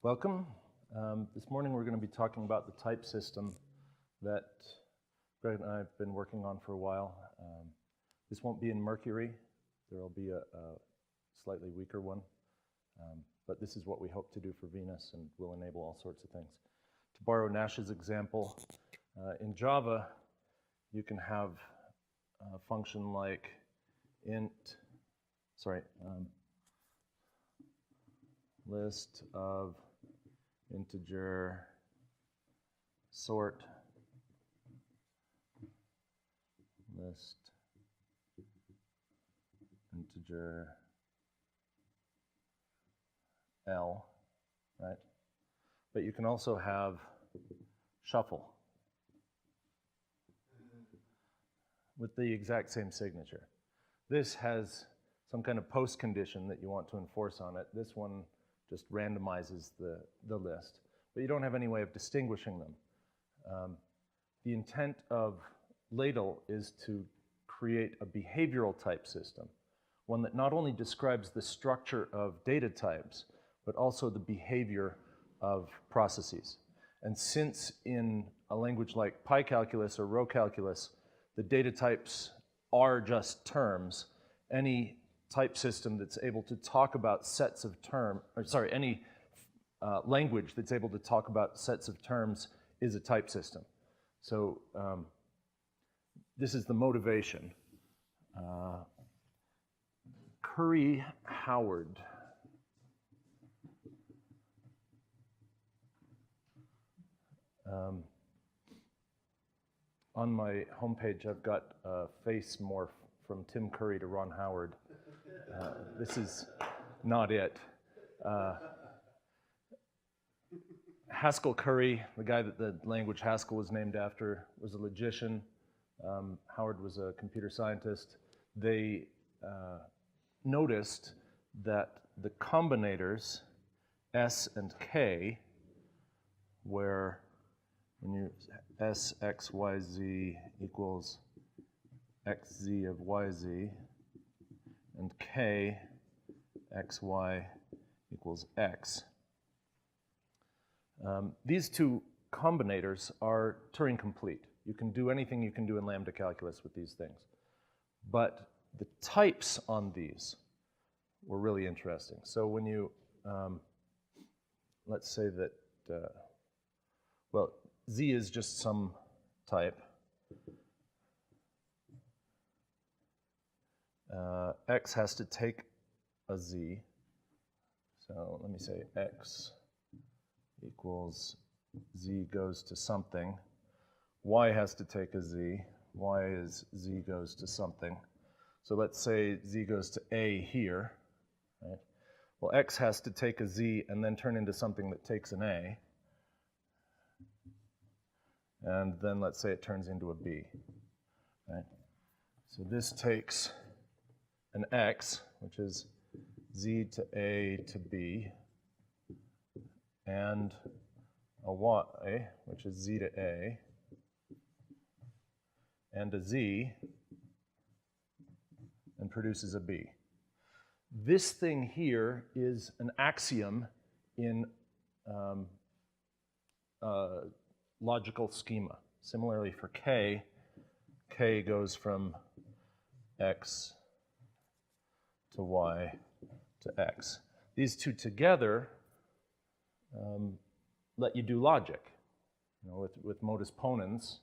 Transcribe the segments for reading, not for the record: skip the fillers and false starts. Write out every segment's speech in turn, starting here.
Welcome. This morning we're going to be talking about the type system that Greg and I have been working on for a while. This won't be in Mercury. There will be a slightly weaker one. But this is what we hope to do for Venus and will enable all sorts of things. To borrow Nash's example, in Java, you can have a function like list of integer sort list integer L, right? But you can also have shuffle with the exact same signature. This has some kind of post condition that you want to enforce on it. This one just randomizes the list, but you don't have any way of distinguishing them. The intent of LADL is to create a behavioral type system, one that not only describes the structure of data types, but also the behavior of processes. And since in a language like pi calculus or row calculus, the data types are just terms, any type system that's able to talk about sets of terms, any language that's able to talk about sets of terms is a type system. So this is the motivation. Curry-Howard. On my homepage, I've got a face morph from Tim Curry to Ron Howard. This is not it. Haskell Curry, the guy that the language Haskell was named after, was a logician. Howard was a computer scientist. They noticed that the combinators S and K, where when you S, X, Y, Z equals X, Z of Y, Z, and K, X, Y equals X. These two combinators are Turing complete. You can do anything you can do in lambda calculus with these things. But the types on these were really interesting. So when you, let's say that, well, Z is just some type. X has to take a Z. So let me say X equals Z goes to something. Y has to take a Z. Y is Z goes to something. So let's say Z goes to A here. Right? Well, X has to take a Z and then turn into something that takes an A. And then let's say it turns into a B. Right? So this takes an X, which is Z to A to B, and a Y, which is Z to A, and a Z, and produces a B. This thing here is an axiom in logical schema. Similarly for K, K goes from X to Y to X. These two together let you do logic, with modus ponens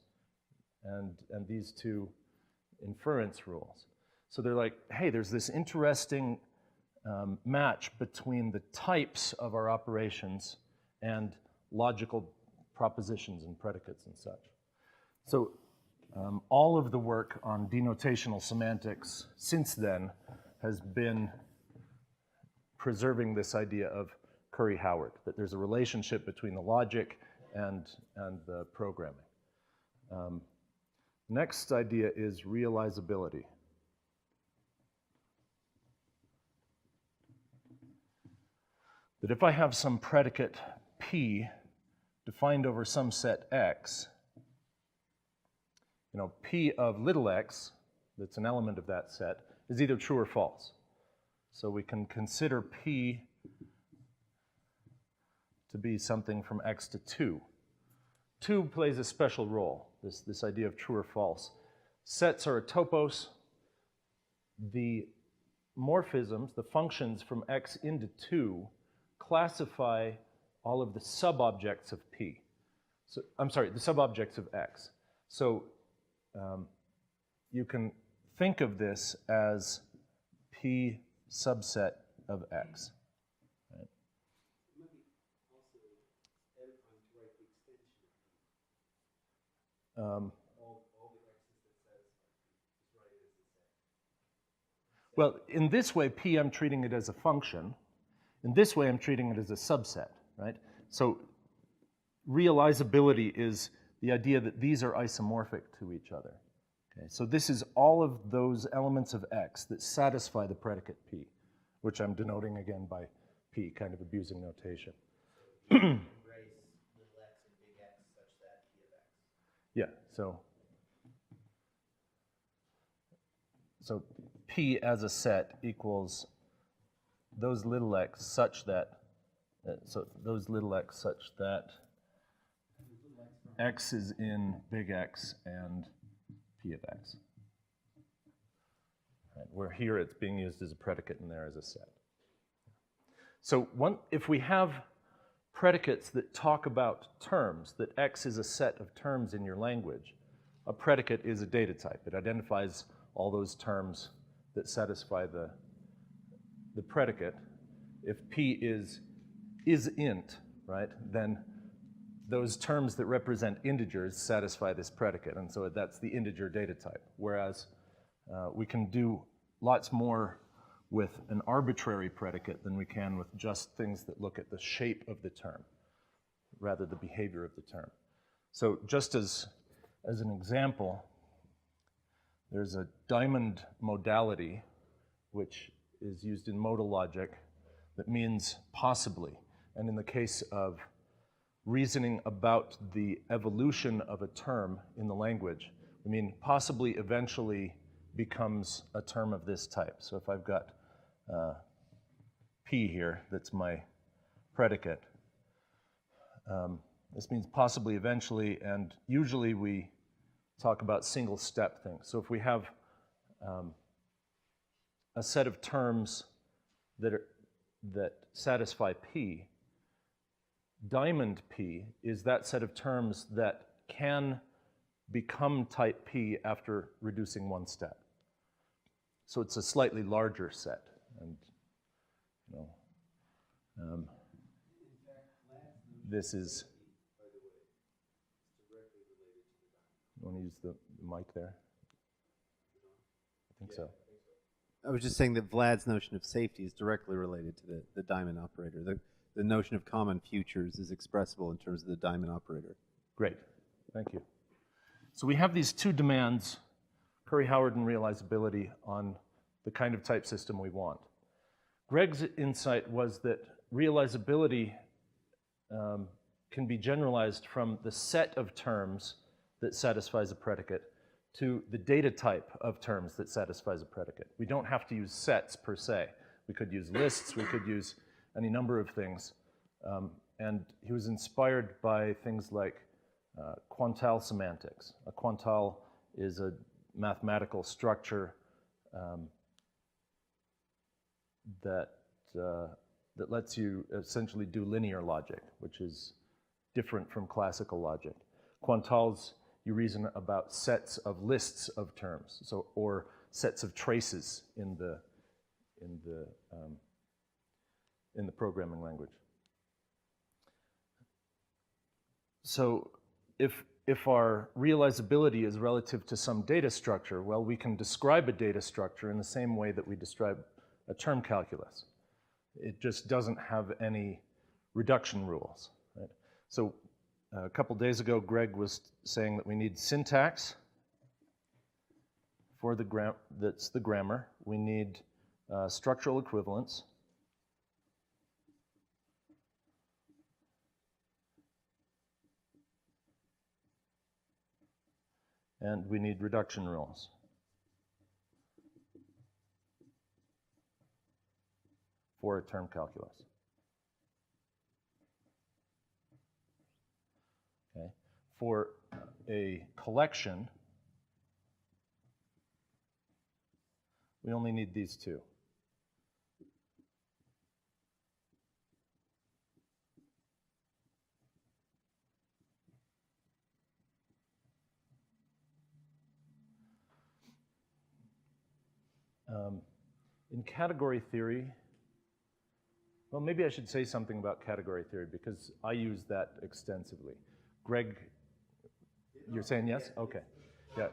and these two inference rules. So they're like, hey, there's this interesting match between the types of our operations and logical propositions and predicates and such. So all of the work on denotational semantics since then has been preserving this idea of Curry-Howard, that there's a relationship between the logic and the programming. Next idea is realizability. That if I have some predicate P defined over some set X, P of little x, that's an element of that set, is either true or false. So we can consider P to be something from x to 2. 2 plays a special role, this idea of true or false. Sets are a topos. The morphisms, the functions from x into 2, classify all of the subobjects of P. So, I'm sorry, the subobjects of x. So you can think of this as P subset of x. Right? Well, in this way, P, I'm treating it as a function. In this way, I'm treating it as a subset, right? So realizability is the idea that these are isomorphic to each other. Okay? So this is all of those elements of x that satisfy the predicate P, which I'm denoting again by P, kind of abusing notation. Yeah, so P as a set equals those little x such that, x is in big X and P of x. Right, where here it's being used as a predicate and there as a set. So if we have predicates that talk about terms, that x is a set of terms in your language, a predicate is a data type. It identifies all those terms that satisfy the predicate. If P is int, right, then those terms that represent integers satisfy this predicate, and so that's the integer data type. Whereas we can do lots more with an arbitrary predicate than we can with just things that look at the shape of the term, rather the behavior of the term. So just as an example, there's a diamond modality which is used in modal logic that means possibly. And in the case of reasoning about the evolution of a term in the language, we mean possibly eventually becomes a term of this type. So if I've got P here, that's my predicate, this means possibly eventually, and usually we talk about single step things. So if we have a set of terms that satisfy P, diamond P is that set of terms that can become type P after reducing one step. So it's a slightly larger set, and this is. You want to use the mic there? I think so. I was just saying that Vlad's notion of safety is directly related to the diamond operator. The notion of common futures is expressible in terms of the diamond operator. Great, thank you. So we have these two demands, Curry-Howard and realizability, on the kind of type system we want. Greg's insight was that realizability can be generalized from the set of terms that satisfies a predicate to the data type of terms that satisfies a predicate. We don't have to use sets per se. We could use lists, we could use any number of things. And he was inspired by things like quantile semantics. A quantile is a mathematical structure that lets you essentially do linear logic, which is different from classical logic. Quantiles, you reason about sets of lists of terms, so or sets of traces in the programming language. So if our realizability is relative to some data structure, well, we can describe a data structure in the same way that we describe a term calculus. It just doesn't have any reduction rules, right? So a couple days ago, Greg was saying that we need syntax for that's the grammar. We need structural equivalence. And we need reduction rules. For a term calculus. for a collection, we only need these two. In category theory, well, maybe I should say something about category theory because I use that extensively. Greg, you're saying yes? Okay. Yeah.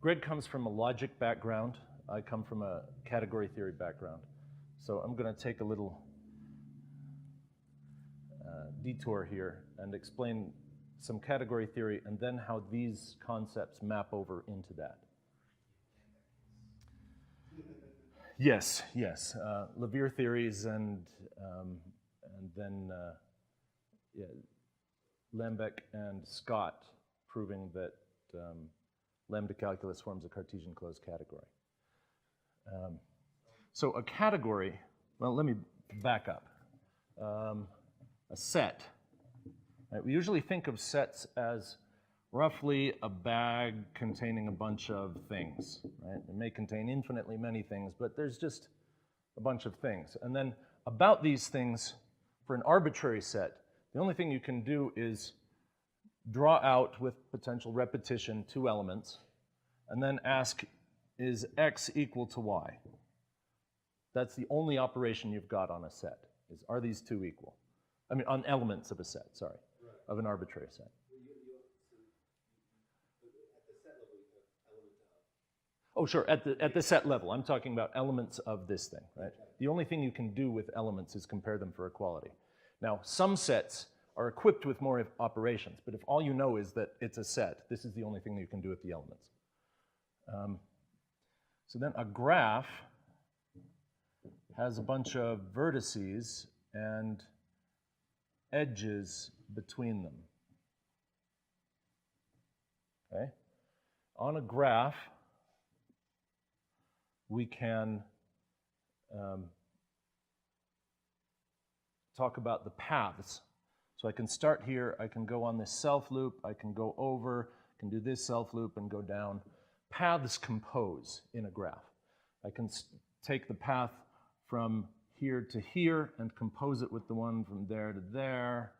Greg comes from a logic background. I come from a category theory background. So I'm going to take a little detour here and explain some category theory and then how these concepts map over into that. Yes, yes. Levere theories and then yeah, Lambeck and Scott proving that lambda calculus forms a Cartesian closed category. So a category, well, let me back up. A set, right? We usually think of sets as roughly a bag containing a bunch of things, right? It may contain infinitely many things, but there's just a bunch of things. And then about these things, for an arbitrary set, the only thing you can do is draw out with potential repetition 2 elements, and then ask, is x equal to y? That's the only operation you've got on a set, is are these 2 equal? I mean, on elements of a set, sorry, of an arbitrary set. Oh, sure, at the set level. I'm talking about elements of this thing, right? The only thing you can do with elements is compare them for equality. Now, some sets are equipped with more operations, but if all you know is that it's a set, this is the only thing you can do with the elements. So then a graph has a bunch of vertices and edges between them. Okay? On a graph, we can talk about the paths. So I can start here, I can go on this self loop, I can go over, I can do this self loop and go down. Paths compose in a graph. I can take the path from here to here and compose it with the one from there to there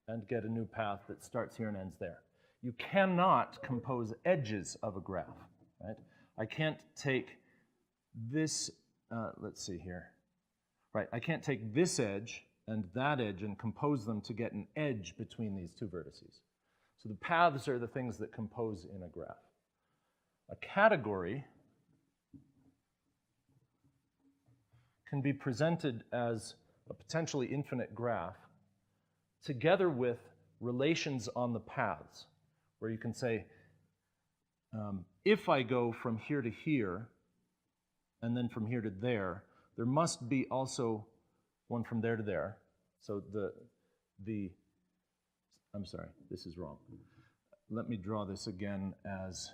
and get a new path that starts here and ends there. You cannot compose edges of a graph, right? I can't take this, let's see here. Right, I can't take this edge and that edge and compose them to get an edge between these 2 vertices. So the paths are the things that compose in a graph. A category can be presented as a potentially infinite graph together with relations on the paths, where you can say, if I go from here to here, and then from here to there, there must be also one from there to there. So I'm sorry, this is wrong. Let me draw this again as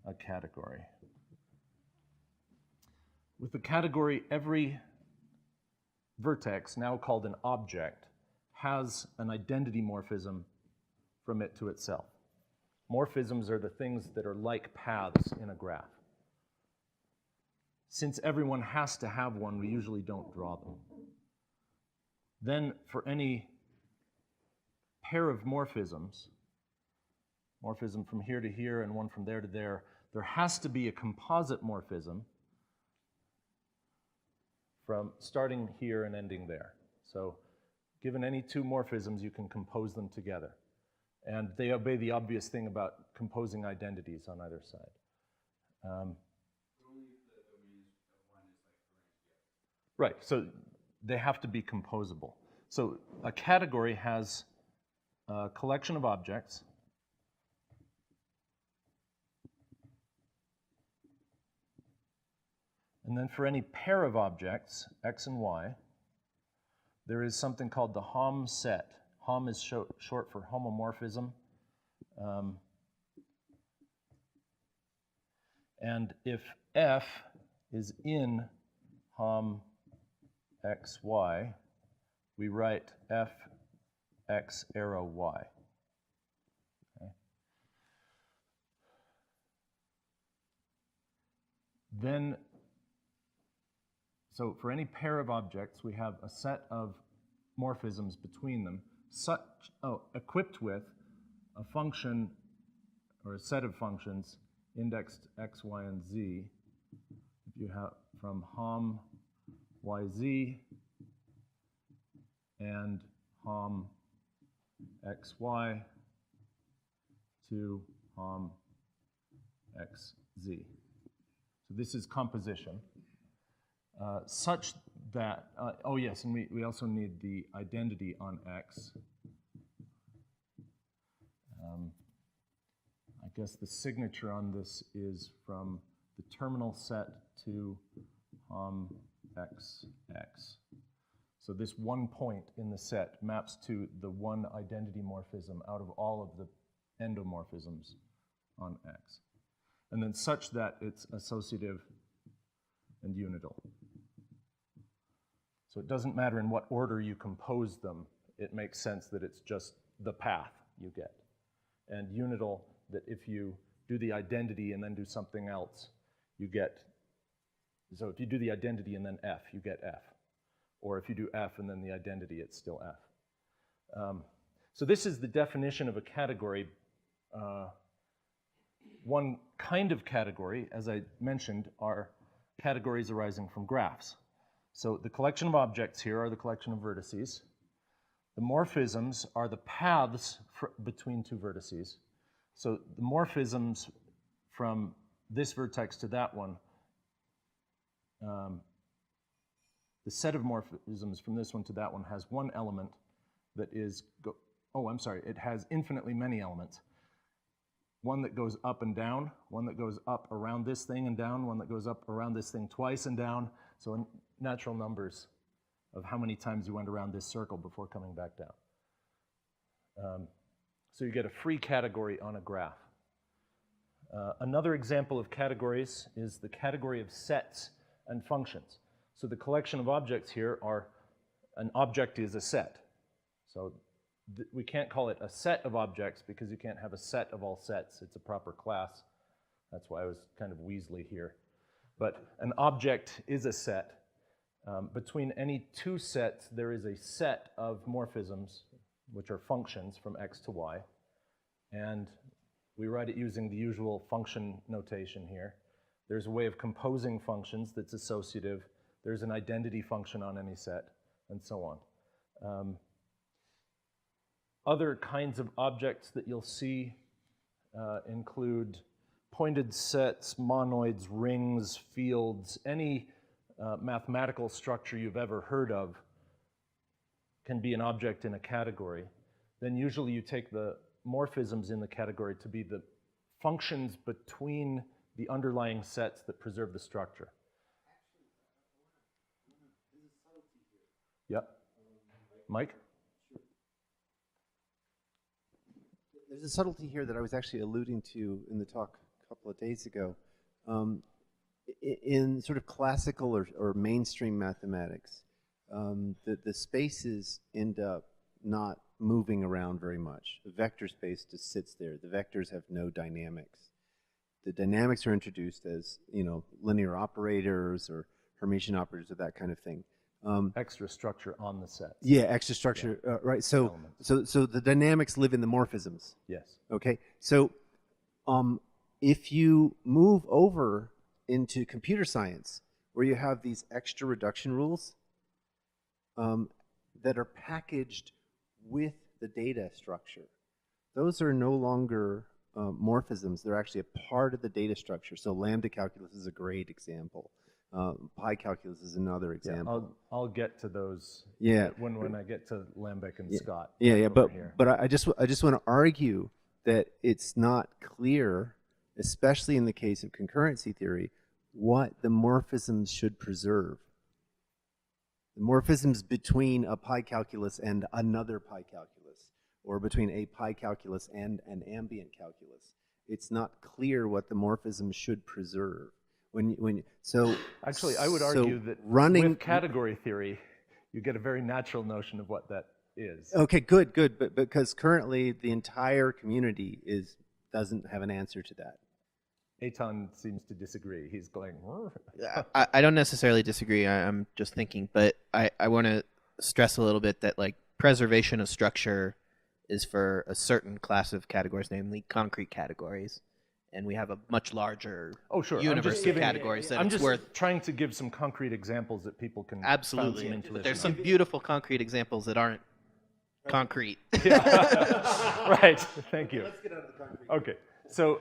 a category. With the category, every vertex, now called an object, has an identity morphism from it to itself. Morphisms are the things that are like paths in a graph. Since everyone has to have one, we usually don't draw them. Then for any pair of morphisms, morphism from here to here and one from there to there, there has to be a composite morphism from starting here and ending there. So given any 2 morphisms, you can compose them together. And they obey the obvious thing about composing identities on either side. Right, so they have to be composable. So a category has a collection of objects. And then for any pair of objects, x and y, there is something called the Homme set. Homme is short for homomorphism. And if f is in Homme x, y, we write f x arrow y. Okay. Then, so for any pair of objects, we have a set of morphisms between them, equipped with a function or a set of functions indexed x, y, and z. If you have from Homme yz and Homme xy to Homme xz. So this is composition. Such that, oh yes, and we also need the identity on x. I guess the signature on this is from the terminal set to Homme xx. So this one point in the set maps to the one identity morphism out of all of the endomorphisms on x. And then such that it's associative and unidal. So it doesn't matter in what order you compose them, it makes sense that it's just the path you get. And unidal, that if you do the identity and then do something else, you get, so if you do the identity and then f, you get f. Or if you do f and then the identity, it's still f. So this is the definition of a category. One kind of category, as I mentioned, are categories arising from graphs. So the collection of objects here are the collection of vertices. The morphisms are the paths between two vertices. So the morphisms from this vertex to that one, the set of morphisms from this one to that one has one element that is, it has infinitely many elements. One that goes up and down, one that goes up around this thing and down, one that goes up around this thing twice and down. So in natural numbers of how many times you went around this circle before coming back down. So you get a free category on a graph. Another example of categories is the category of sets and functions. So the collection of objects here are, an object is a set. So we can't call it a set of objects because you can't have a set of all sets. It's a proper class. That's why I was kind of Weasley here. But an object is a set. Between any two sets, there is a set of morphisms, which are functions from x to y. And we write it using the usual function notation here. There's a way of composing functions that's associative. There's an identity function on any set, and so on. Other kinds of objects that you'll see include pointed sets, monoids, rings, fields. Any mathematical structure you've ever heard of can be an object in a category. Then usually you take the morphisms in the category to be the functions between the underlying sets that preserve the structure. Yep. Mike? There's a subtlety here that I was actually alluding to in the talk a couple of days ago. In sort of classical or mainstream mathematics, the spaces end up not moving around very much. The vector space just sits there. The vectors have no dynamics. The dynamics are introduced as, linear operators or Hermitian operators or that kind of thing. Extra structure on the set. Yeah, extra structure, yeah. Right. So the dynamics live in the morphisms. Yes. Okay. So if you move over into computer science, where you have these extra reduction rules that are packaged with the data structure, those are no longer morphisms. They're actually a part of the data structure. So lambda calculus is a great example. Pi calculus is another example. Yeah, I'll get to those. Yeah. When I get to Lambic and Scott. Yeah. But I just want to argue that it's not clear, especially in the case of concurrency theory, what the morphisms should preserve. The morphisms between a pi calculus and another pi calculus, or between a pi calculus and an ambient calculus. It's not clear what the morphisms should preserve. Actually, I would argue that with category theory, you get a very natural notion of what that is. Okay, good, good. But because currently the entire community doesn't have an answer to that. Eitan seems to disagree. He's going, I don't necessarily disagree. I'm just thinking, but I want to stress a little bit that like preservation of structure is for a certain class of categories, namely concrete categories, and we have a much larger oh, sure. universe of categories that I'm it's just worth. trying to give some concrete examples that people can Absolutely, found some intuition there's on. some beautiful concrete examples that aren't concrete. Right. Thank you. Let's get out of the concrete. Okay. So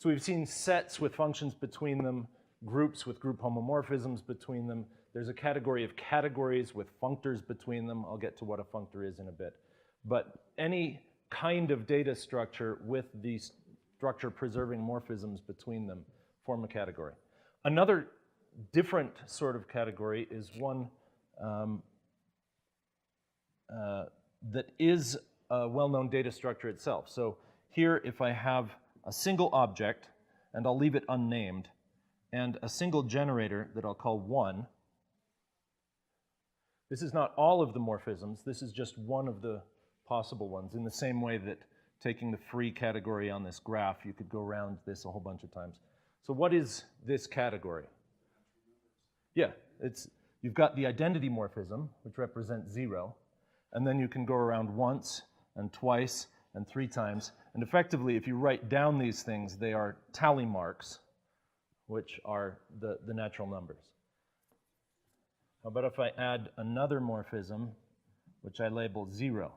we've seen sets with functions between them, groups with group homomorphisms between them. There's a category of categories with functors between them. I'll get to what a functor is in a bit. But any kind of data structure with these structure preserving morphisms between them form a category. Another different sort of category is one that is a well-known data structure itself. So here, if I have a single object, and I'll leave it unnamed, and a single generator that I'll call 1, this is not all of the morphisms, this is just one of the possible ones, in the same way that taking the free category on this graph, you could go around this a whole bunch of times. So what is this category? Yeah, you've got the identity morphism, which represents 0, and then you can go around once, and twice, and 3 times, and effectively, if you write down these things, they are tally marks, which are the natural numbers. How about if I add another morphism, which I label 0?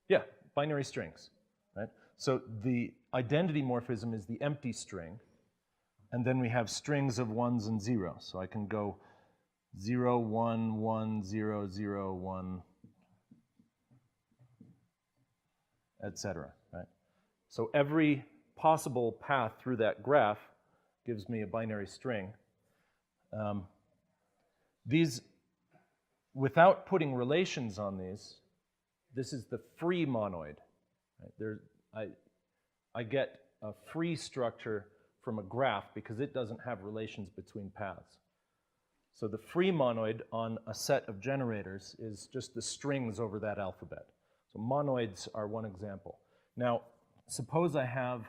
Yeah, binary strings, right? So the identity morphism is the empty string, and then we have strings of 1s and 0s. So I can go 0, 1, 1, 0, 0, 1, etc. Right? So every possible path through that graph gives me a binary string. These, without putting relations on these, this is the free monoid. Right? I get a free structure from a graph because it doesn't have relations between paths. So the free monoid on a set of generators is just the strings over that alphabet. So monoids are one example. Now, suppose I have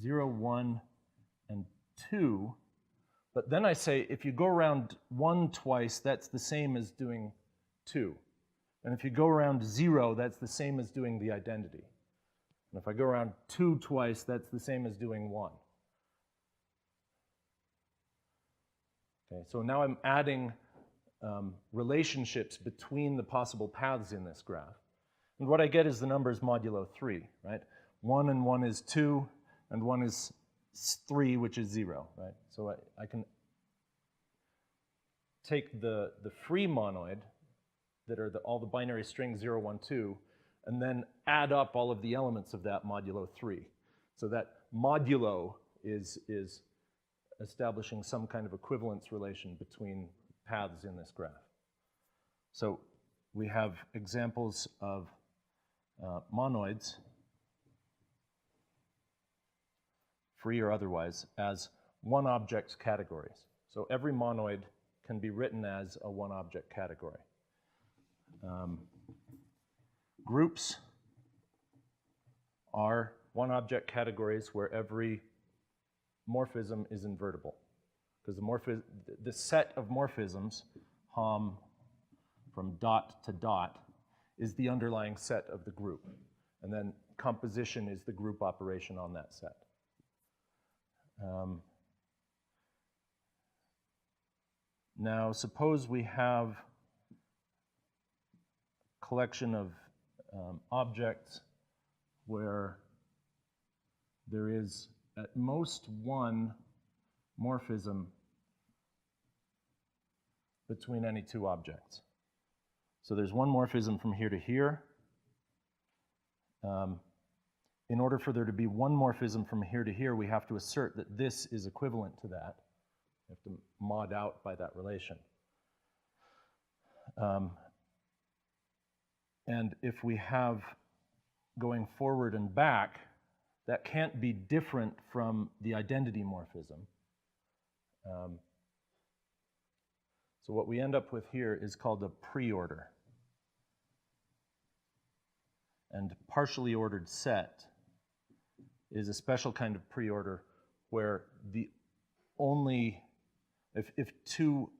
0, 1, and 2, but then I say if you go around 1 twice, that's the same as doing 2. And if you go around 0, that's the same as doing the identity. And if I go around 2 twice, that's the same as doing 1. Okay, so now I'm adding relationships between the possible paths in this graph. And what I get is the numbers modulo 3, right? 1 and 1 is 2, and 1 is 3, which is 0, right? So I can take the free monoid that are all the binary strings 0, 1, 2, and then add up all of the elements of that modulo 3. So that modulo is establishing some kind of equivalence relation between paths in this graph. So we have examples of monoids, free or otherwise, as one-object categories. So every monoid can be written as a one-object category. Groups are one-object categories where every morphism is invertible. Because the set of morphisms, Homme from dot to dot, is the underlying set of the group. And then composition is the group operation on that set. Now, suppose we have a collection of objects where there is at most one morphism between any two objects. So there's one morphism from here to here. In order for there to be one morphism from here to here, we have to assert that this is equivalent to that. We have to mod out by that relation. And if we have going forward and back, that can't be different from the identity morphism. So what we end up with here is called a preorder. And partially ordered set is a special kind of preorder where the only, if two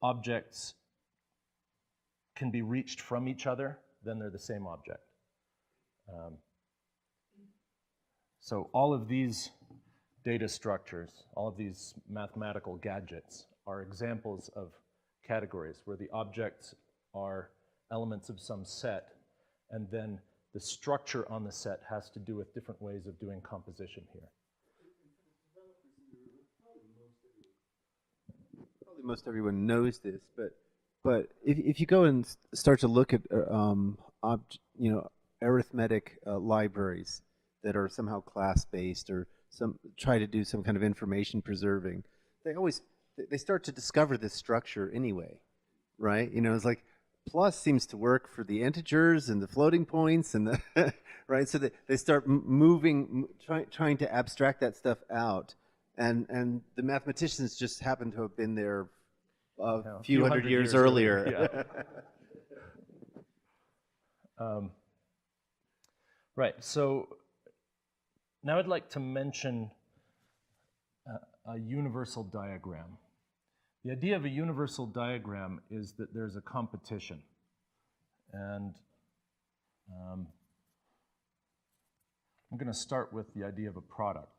objects can be reached from each other, then they're the same object. So all of these data structures, all of these mathematical gadgets are examples of categories where the objects are elements of some set, and then the structure on the set has to do with different ways of doing composition here. Probably most everyone knows this, but if you go and start to look at arithmetic libraries that are somehow class-based or try to do some kind of information preserving, they start to discover this structure anyway, right? You know, it's like plus seems to work for the integers and the floating points and the right. So they start trying to abstract that stuff out, and the mathematicians just happen to have been there a few hundred years earlier. Yeah. Right. So now I'd like to mention a universal diagram. The idea of a universal diagram is that there's a competition. And I'm going to start with the idea of a product.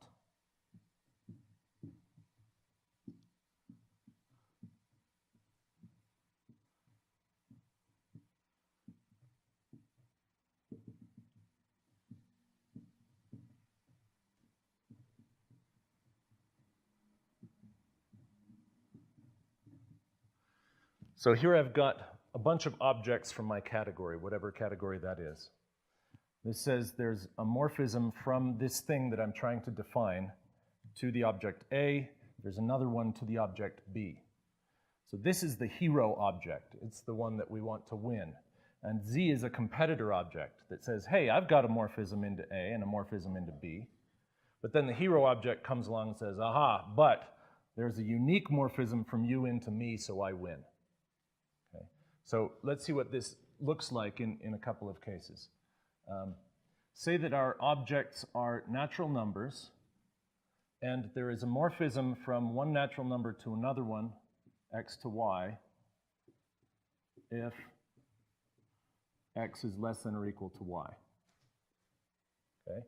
So here I've got a bunch of objects from my category, whatever category that is. This says there's a morphism from this thing that I'm trying to define to the object A. There's another one to the object B. So this is the hero object. It's the one that we want to win. And Z is a competitor object that says, hey, I've got a morphism into A and a morphism into B. But then the hero object comes along and says, aha, but there's a unique morphism from you into me, so I win. So let's see what this looks like in a couple of cases. Say that our objects are natural numbers, and there is a morphism from one natural number to another one, x to y, if x is less than or equal to y. Okay?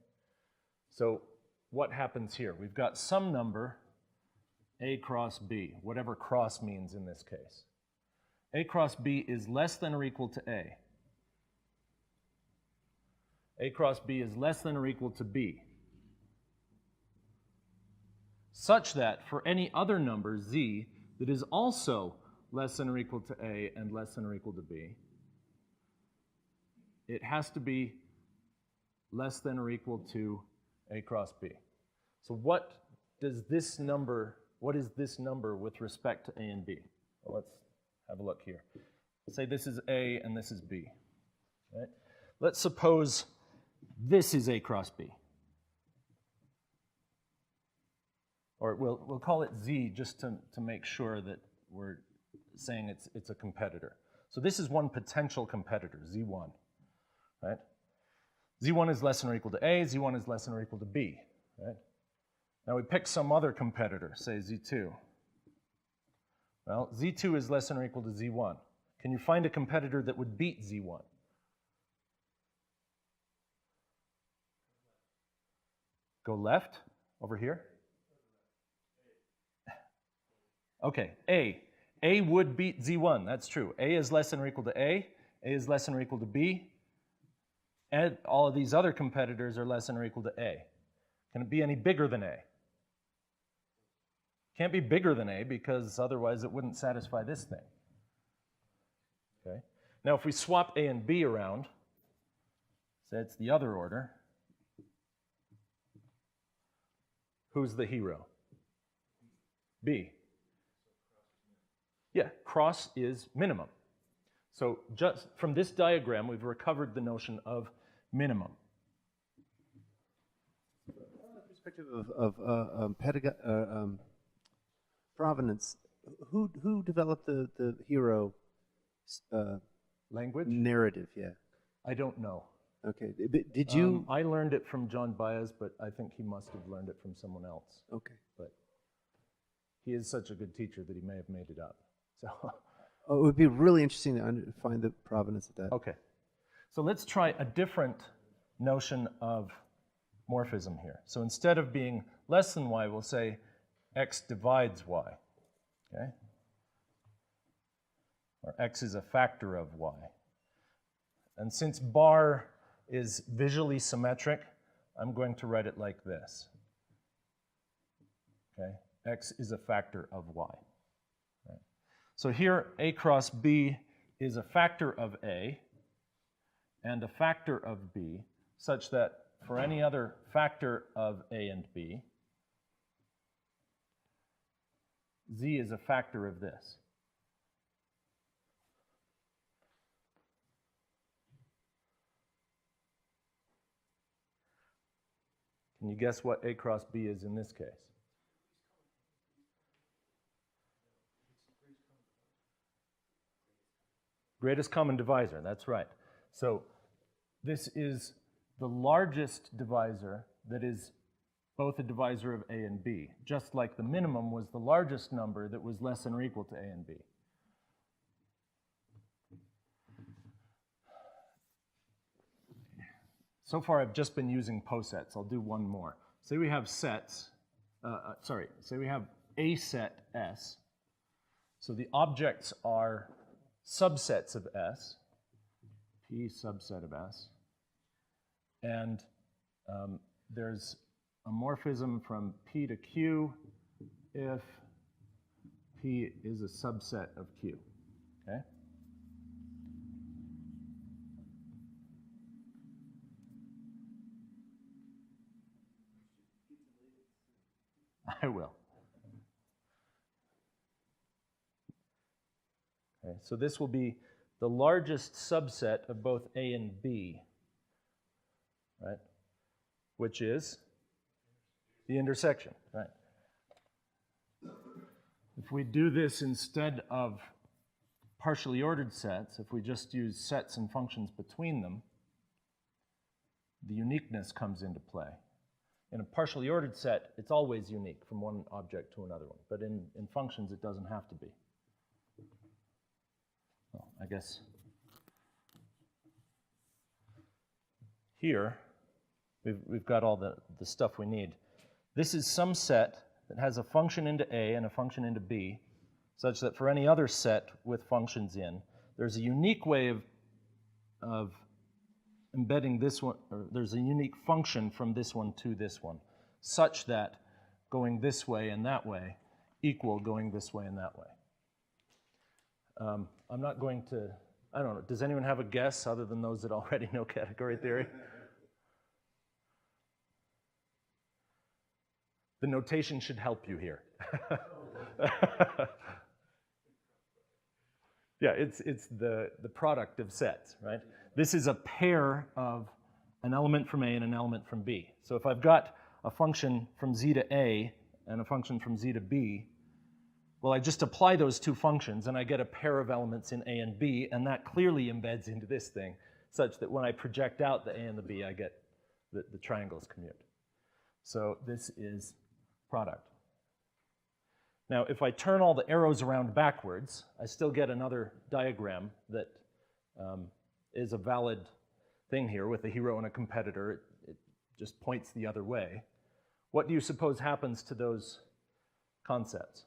So what happens here? We've got some number, a cross b, whatever cross means in this case. A cross B is less than or equal to A. A cross B is less than or equal to B. Such that for any other number, Z, that is also less than or equal to A and less than or equal to B, it has to be less than or equal to A cross B. So what is this number with respect to A and B? Well, let's have a look here. Say this is A and this is B. Right? Let's suppose this is A cross B. Or we'll call it Z just to make sure that we're saying it's a competitor. So this is one potential competitor, Z1. Right? Z1 is less than or equal to A, Z1 is less than or equal to B. Right? Now we pick some other competitor, say Z2. Well, Z2 is less than or equal to Z1. Can you find a competitor that would beat Z1? Go left, over here. Okay, A. A would beat Z1, that's true. A is less than or equal to A is less than or equal to B, and all of these other competitors are less than or equal to A. Can it be any bigger than A? Can't be bigger than A because otherwise it wouldn't satisfy this thing. Okay. Now if we swap A and B around, say it's the other order, who's the hero? B. Yeah, cross is minimum. So just from this diagram, we've recovered the notion of minimum. From the perspective of provenance, who developed the hero Language? narrative? Yeah. I don't know. Okay. Did you? I learned it from John Baez, but I think he must have learned it from someone else. Okay. But he is such a good teacher that he may have made it up. So, Oh, it would be really interesting to find the provenance of that. okay. So let's try a different notion of morphism here. So instead of being less than y, we'll say x divides y. Okay? Or x is a factor of y. And since bar is visually symmetric, I'm going to write it like this. Okay? X is a factor of y. Right. So here, A cross B is a factor of A and a factor of B, such that for any other factor of A and B, Z is a factor of this. Can you guess what A cross B is in this case? Greatest common divisor, that's right. So this is the largest divisor that is both a divisor of A and B, just like the minimum was the largest number that was less than or equal to A and B. So far I've just been using posets. I'll do one more. Say we have sets, say we have a set S. So the objects are subsets of S, P subset of S, and there's a morphism from P to Q if P is a subset of Q, okay? I will. Okay, so this will be the largest subset of both A and B, right? Which is the intersection, right? If we do this instead of partially ordered sets, if we just use sets and functions between them, the uniqueness comes into play. In a partially ordered set, it's always unique from one object to another one, but in functions, it doesn't have to be. Well, I guess here, we've got all the stuff we need. This is some set that has a function into A and a function into B, such that for any other set with functions in, there's a unique way of embedding this one, or there's a unique function from this one to this one, such that going this way and that way equal going this way and that way. I'm not going to, I don't know, does anyone have a guess other than those that already know category theory? The notation should help you here. Yeah, it's the product of sets, right? This is a pair of an element from A and an element from B. So if I've got a function from Z to A and a function from Z to B, well, I just apply those two functions and I get a pair of elements in A and B, and that clearly embeds into this thing, such that when I project out the A and the B, I get the triangles commute. So this is product. Now, if I turn all the arrows around backwards, I still get another diagram that is a valid thing here with a hero and a competitor. It just points the other way. What do you suppose happens to those concepts?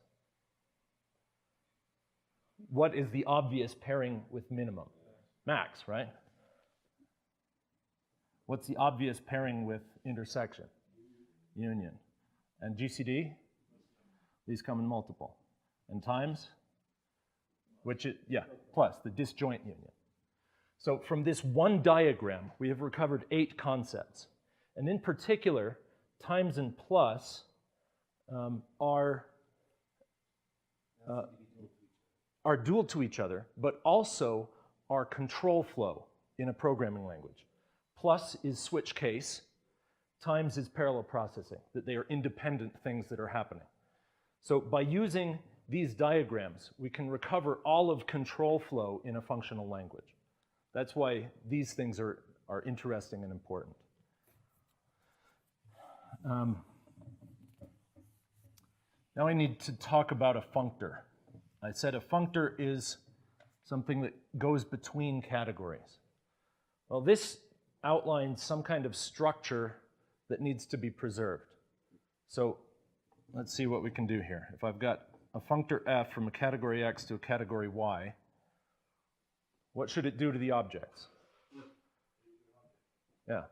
What is the obvious pairing with minimum? Max, right? What's the obvious pairing with intersection? Union. And GCD? These come in multiple. And times? Which is, yeah, plus the disjoint union. So from this one diagram, we have recovered 8 concepts. And in particular, times and plus are dual to each other, but also are control flow in a programming language. plus is switch case, times is parallel processing, that they are independent things that are happening. So by using these diagrams, we can recover all of control flow in a functional language. That's why these things are interesting and important. Now I need to talk about a functor. I said a functor is something that goes between categories. Well, this outlines some kind of structure that needs to be preserved. So let's see what we can do here. If I've got a functor f from a category x to a category y, what should it do to the objects? Yeah,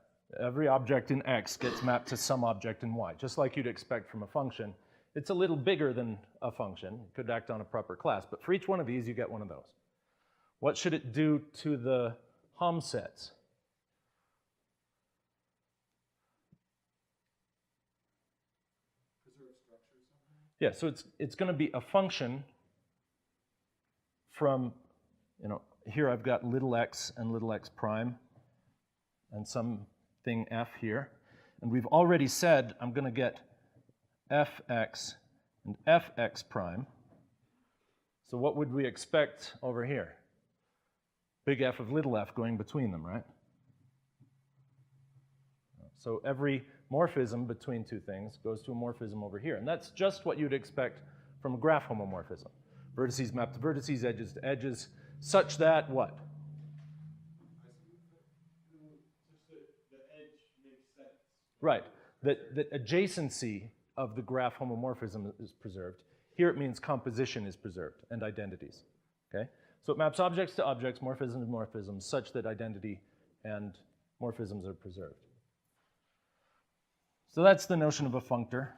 every object in x gets mapped to some object in y, just like you'd expect from a function. It's a little bigger than a function. It could act on a proper class, but for each one of these, you get one of those. What should it do to the Homme sets? Yeah, so it's going to be a function from, here I've got little x and little x prime and something f here. And we've already said I'm going to get fx and fx prime. So what would we expect over here? Big F of little f going between them, right? So every morphism between two things goes to a morphism over here. And that's just what you'd expect from a graph homomorphism. Vertices map to vertices, edges to edges, such that what? Right, that adjacency of the graph homomorphism is preserved. Here it means composition is preserved and identities, okay? So it maps objects to objects, morphisms to morphisms, such that identity and morphisms are preserved. So that's the notion of a functor.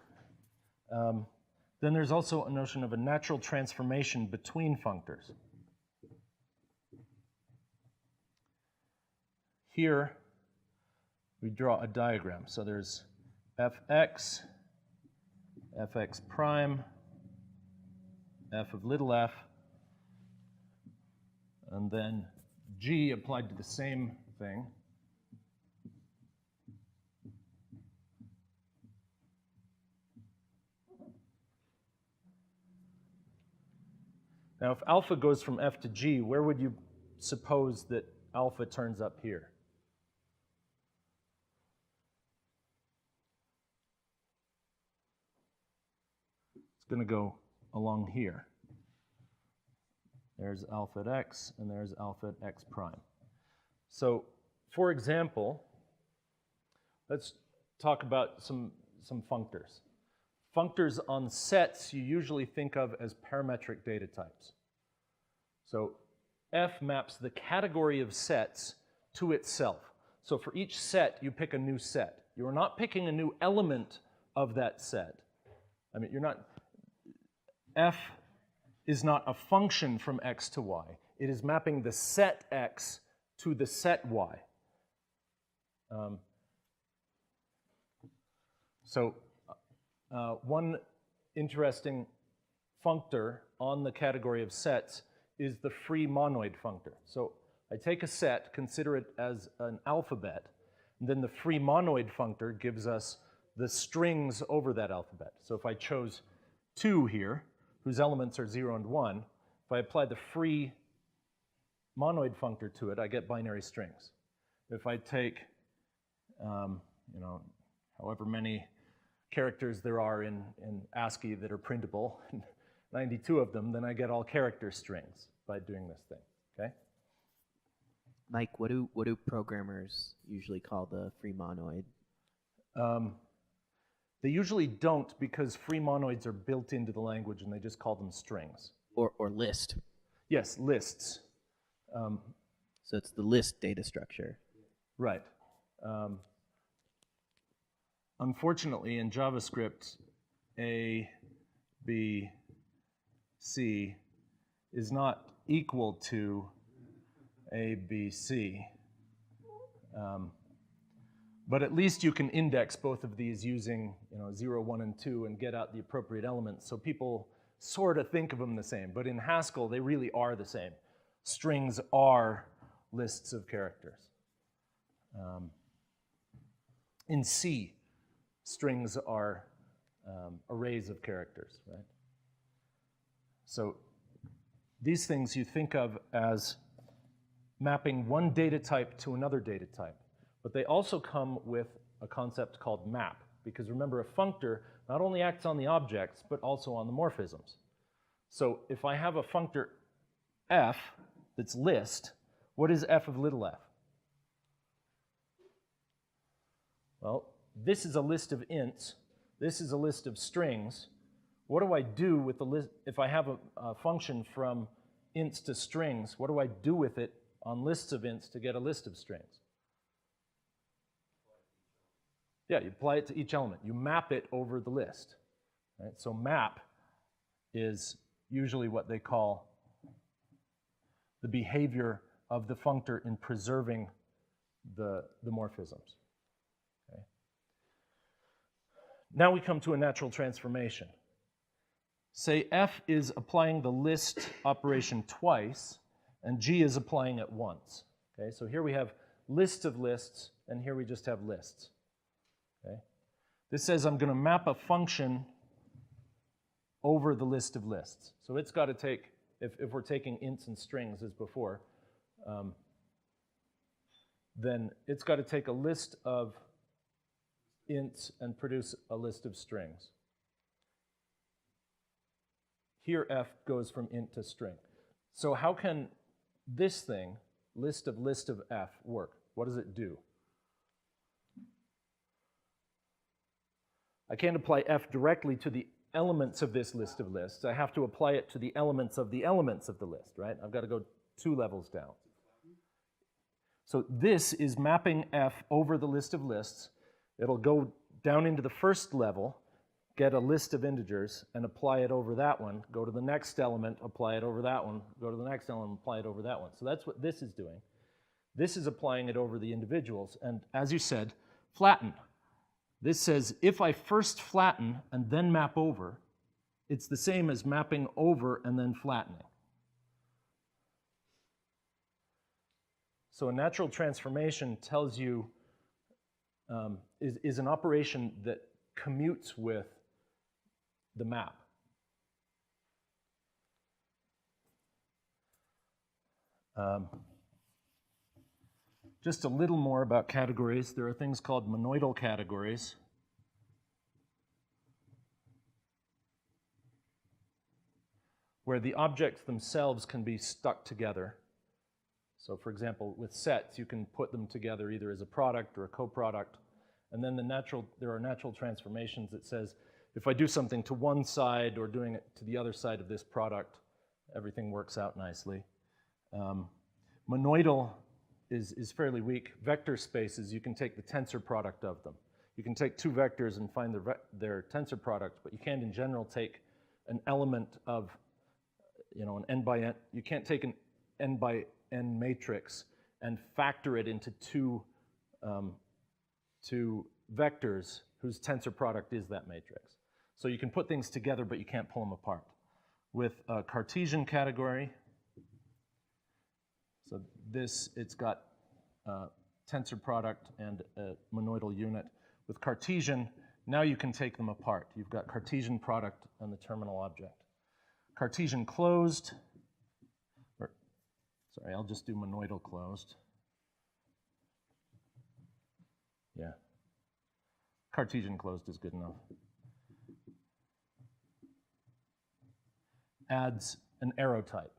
Then there's also a notion of a natural transformation between functors. Here, we draw a diagram. So there's fx, fx prime, f of little f, and then g applied to the same thing. Now, if alpha goes from f to g, where would you suppose that alpha turns up here? It's going to go along here. There's alpha at x, and there's alpha at x prime. So, for example, let's talk about some functors. Functors on sets you usually think of as parametric data types. So F maps the category of sets to itself. So for each set, you pick a new set. You are not picking a new element of that set. I mean, F is not a function from x to y. It is mapping the set x to the set y. One interesting functor on the category of sets is the free monoid functor. So I take a set, consider it as an alphabet, and then the free monoid functor gives us the strings over that alphabet. So if I chose 2 here, whose elements are 0 and 1, if I apply the free monoid functor to it, I get binary strings. If I take, however many characters there are in ASCII that are printable, 92 of them, then I get all character strings by doing this thing, okay? Mike, what do programmers usually call the free monoid? They usually don't, because free monoids are built into the language and they just call them strings. Or list. Yes, lists. So it's the list data structure. Right. Unfortunately, in JavaScript, A, B, C is not equal to A, B, C. But at least you can index both of these using 0, 1, and 2 and get out the appropriate elements. So people sort of think of them the same. But in Haskell, they really are the same. Strings are lists of characters. In C, strings are arrays of characters, right? So these things you think of as mapping one data type to another data type. But they also come with a concept called map, because remember, a functor not only acts on the objects, but also on the morphisms. So if I have a functor f that's list, what is f of little f? Well, this is a list of ints. This is a list of strings. What do I do with the list? If I have a function from ints to strings, what do I do with it on lists of ints to get a list of strings? Yeah, you apply it to each element. You map it over the list. Right? So map is usually what they call the behavior of the functor in preserving the morphisms. Okay? Now we come to a natural transformation. Say f is applying the list operation twice, and g is applying it once. Okay, so here we have lists of lists, and here we just have lists. Okay? This says I'm going to map a function over the list of lists. So it's got to take, if we're taking ints and strings as before, then it's got to take a list of ints and produce a list of strings. Here f goes from int to string. So how can this thing, list of f, work? What does it do? I can't apply f directly to the elements of this list of lists. I have to apply it to the elements of the list, right? I've got to go 2 levels down. So this is mapping f over the list of lists. It'll go down into the first level, get a list of integers, and apply it over that one, go to the next element, apply it over that one, go to the next element, apply it over that one. So that's what this is doing. This is applying it over the individuals, and as you said, flatten. This says if I first flatten and then map over, it's the same as mapping over and then flattening. So a natural transformation tells you, is an operation that commutes with the map. Just a little more about categories. There are things called monoidal categories. Where the objects themselves can be stuck together. So for example, with sets, you can put them together either as a product or a coproduct. And then there are natural transformations that says, if I do something to one side or doing it to the other side of this product, everything works out nicely. Monoidal is fairly weak. Vector spaces, you can take the tensor product of them. You can take 2 vectors and find their tensor product, but you can't in general take an element of, an n by n. You can't take an n by n matrix and factor it into two vectors whose tensor product is that matrix. So you can put things together, but you can't pull them apart. With a Cartesian category, so it's got tensor product and a monoidal unit. With Cartesian, now you can take them apart. You've got Cartesian product and the terminal object. Cartesian closed, sorry, I'll just do monoidal closed. Yeah. Cartesian closed is good enough. Adds an arrow type.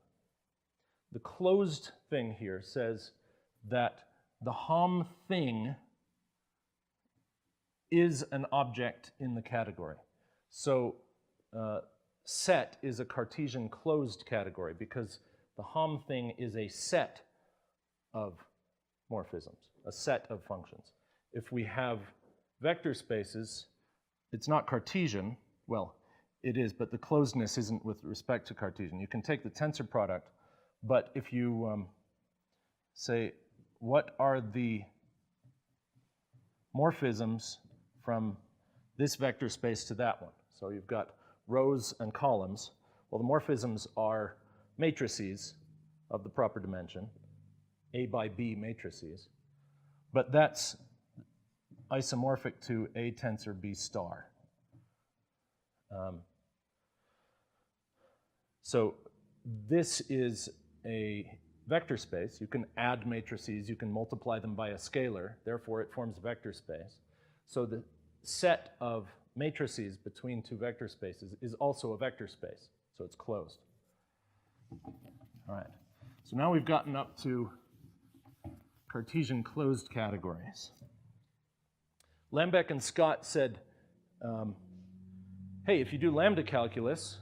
The closed thing here says that the Homme thing is an object in the category. So set is a Cartesian closed category because the Homme thing is a set of morphisms, a set of functions. If we have vector spaces, it's not Cartesian. Well, it is, but the closedness isn't with respect to Cartesian. You can take the tensor product, but if you say, what are the morphisms from this vector space to that one? So you've got rows and columns. Well, the morphisms are matrices of the proper dimension, A by B matrices. But that's isomorphic to A tensor B star. So this is a vector space. You can add matrices, you can multiply them by a scalar, therefore it forms a vector space. So the set of matrices between two vector spaces is also a vector space, so it's closed. All right, so now we've gotten up to Cartesian closed categories. Lambeck and Scott said, hey, if you do lambda calculus,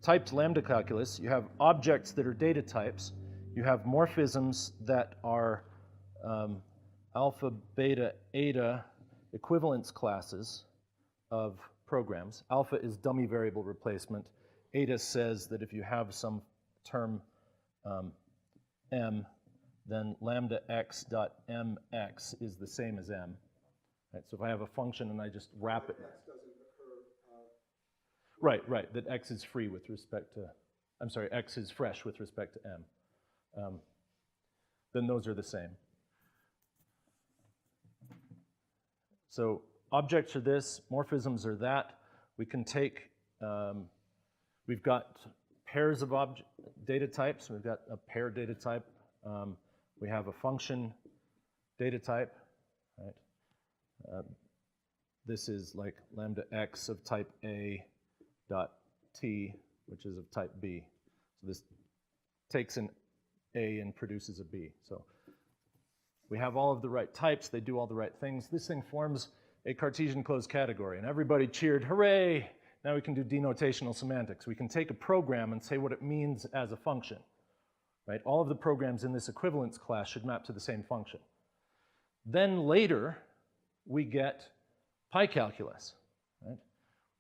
typed lambda calculus, you have objects that are data types, you have morphisms that are alpha, beta, eta equivalence classes of programs. Alpha is dummy variable replacement. Eta says that if you have some term m, then lambda x dot mx is the same as m. Right, so if I have a function and I just wrap it. Right, that x is free with respect to, I'm sorry, x is fresh with respect to m. Then those are the same. So objects are this, morphisms are that. We can take, we've got pairs of data types. We've got a pair data type. We have a function data type, right? This is like lambda x of type A dot t, which is of type B. So this takes an A and produces a B. So we have all of the right types. They do all the right things. This thing forms a Cartesian closed category, and everybody cheered, hooray! Now we can do denotational semantics. We can take a program and say what it means as a function, right? All of the programs in this equivalence class should map to the same function. Then later, we get pi calculus, right?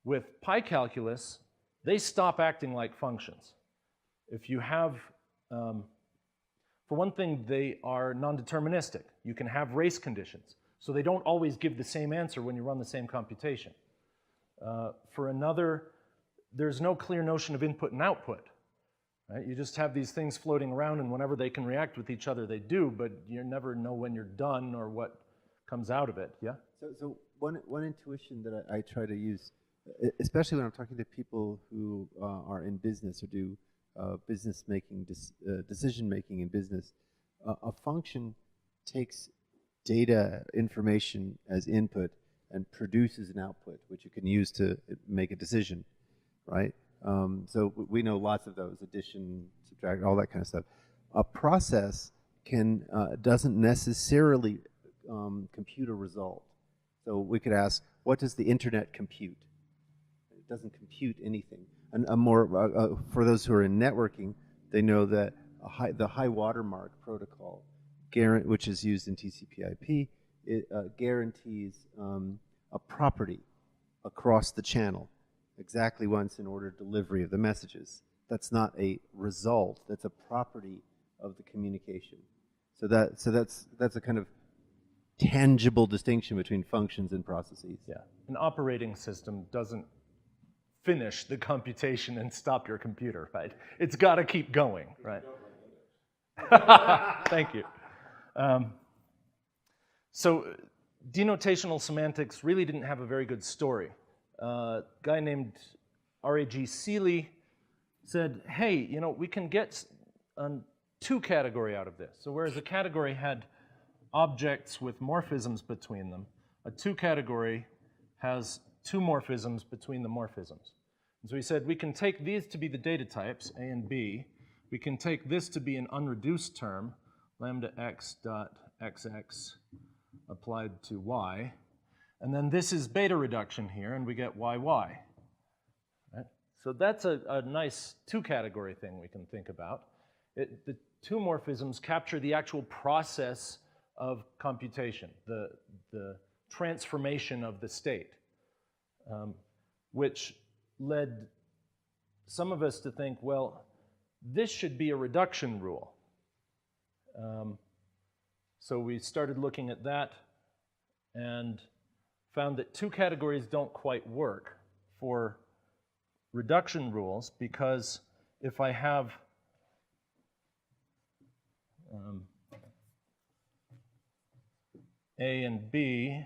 With pi calculus, they stop acting like functions. If you have, for one thing, they are non-deterministic. You can have race conditions, so they don't always give the same answer when you run the same computation. For another, there's no clear notion of input and output, right? You just have these things floating around, and whenever they can react with each other, they do, but you never know when you're done or what comes out of it, yeah? So one intuition that I try to use, especially when I'm talking to people who are in business or do business making, decision making in business, a function takes data information as input and produces an output, which you can use to make a decision, right? So we know lots of those, addition, subtract, all that kind of stuff. A process doesn't necessarily compute a result. So we could ask, what does the internet compute? It doesn't compute anything. And for those who are in networking, they know that the high watermark protocol, which is used in TCP/IP, it guarantees a property across the channel exactly once in order delivery of the messages. That's not a result. That's a property of the communication. So that's a kind of tangible distinction between functions and processes. Yeah, an operating system doesn't finish the computation and stop your computer, right? It's got to keep going, right? Thank you. So denotational semantics really didn't have a very good story. A guy named R.A.G. Seeley said, hey, you know, we can get a two category out of this. So whereas a category had objects with morphisms between them, a two category has two morphisms between the morphisms. And so he said, we can take these to be the data types, A and B. We can take this to be an unreduced term, lambda x dot xx applied to y. And then this is beta reduction here, and we get yy. Right? So that's a nice two-category thing we can think about. The two morphisms capture the actual process of computation, the transformation of the state, which led some of us to think, well, this should be a reduction rule. So we started looking at that and found that two categories don't quite work for reduction rules, because if I have A and B,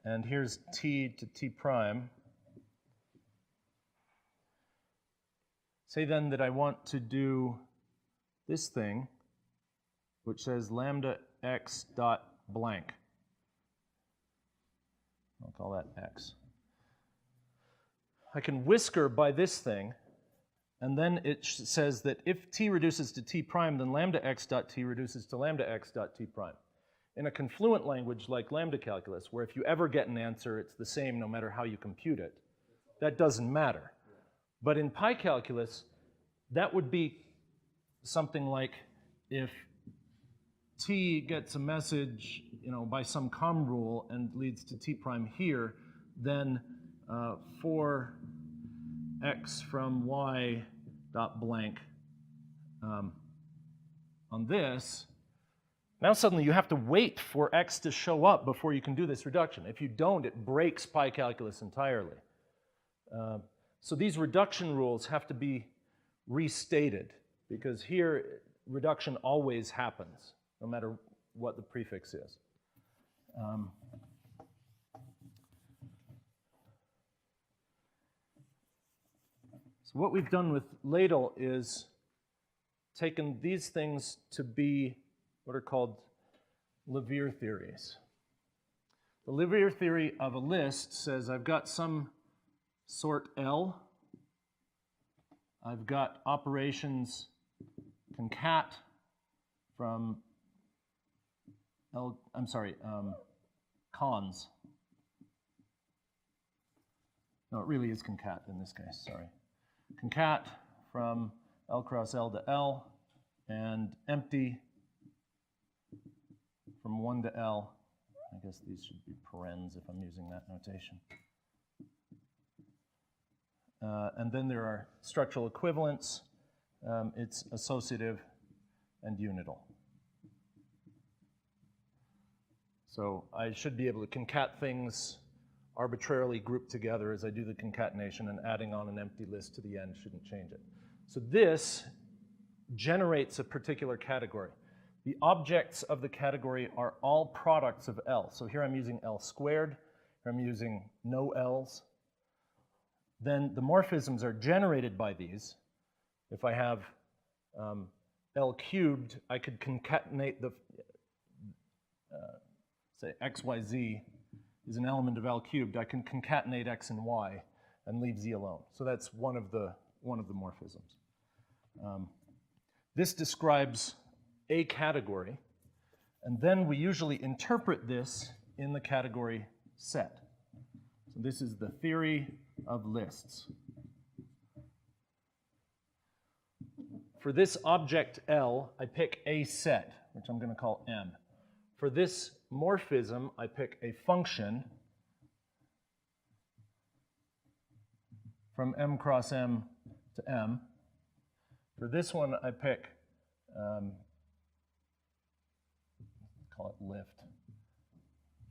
and here's t to t prime. Say then that I want to do this thing, which says lambda x dot blank. I'll call that x. I can whisker by this thing, and then it says that if t reduces to t prime, then lambda x dot t reduces to lambda x dot t prime. In a confluent language like lambda calculus, where if you ever get an answer, it's the same no matter how you compute it, that doesn't matter. But in pi calculus, that would be something like if t gets a message, by some com rule and leads to t prime here, then for x from y dot blank on this, now suddenly you have to wait for x to show up before you can do this reduction. If you don't, it breaks pi calculus entirely. So these reduction rules have to be restated, because here reduction always happens, no matter what the prefix is. So what we've done with LADL is taken these things to be what are called Levier theories. The Levier theory of a list says I've got some sort L, I've got operations concat from cons. No, it really is concat in this case, sorry. Concat from L cross L to L, and empty from 1 to L. I guess these should be parens if I'm using that notation. And then there are structural equivalents. It's associative and unital. So I should be able to concat things arbitrarily grouped together as I do the concatenation, and adding on an empty list to the end shouldn't change it. So this generates a particular category. The objects of the category are all products of L. So here I'm using L squared, here I'm using no L's. Then the morphisms are generated by these. If I have L cubed, I could concatenate the, say XYZ is an element of L cubed. I can concatenate X and Y and leave Z alone. So that's one of the morphisms. This describes a category, and then we usually interpret this in the category set. So this is the theory of lists. For this object L, I pick a set, which I'm going to call M. For this morphism, I pick a function from M cross M to M. For this one, I pick, call it lift,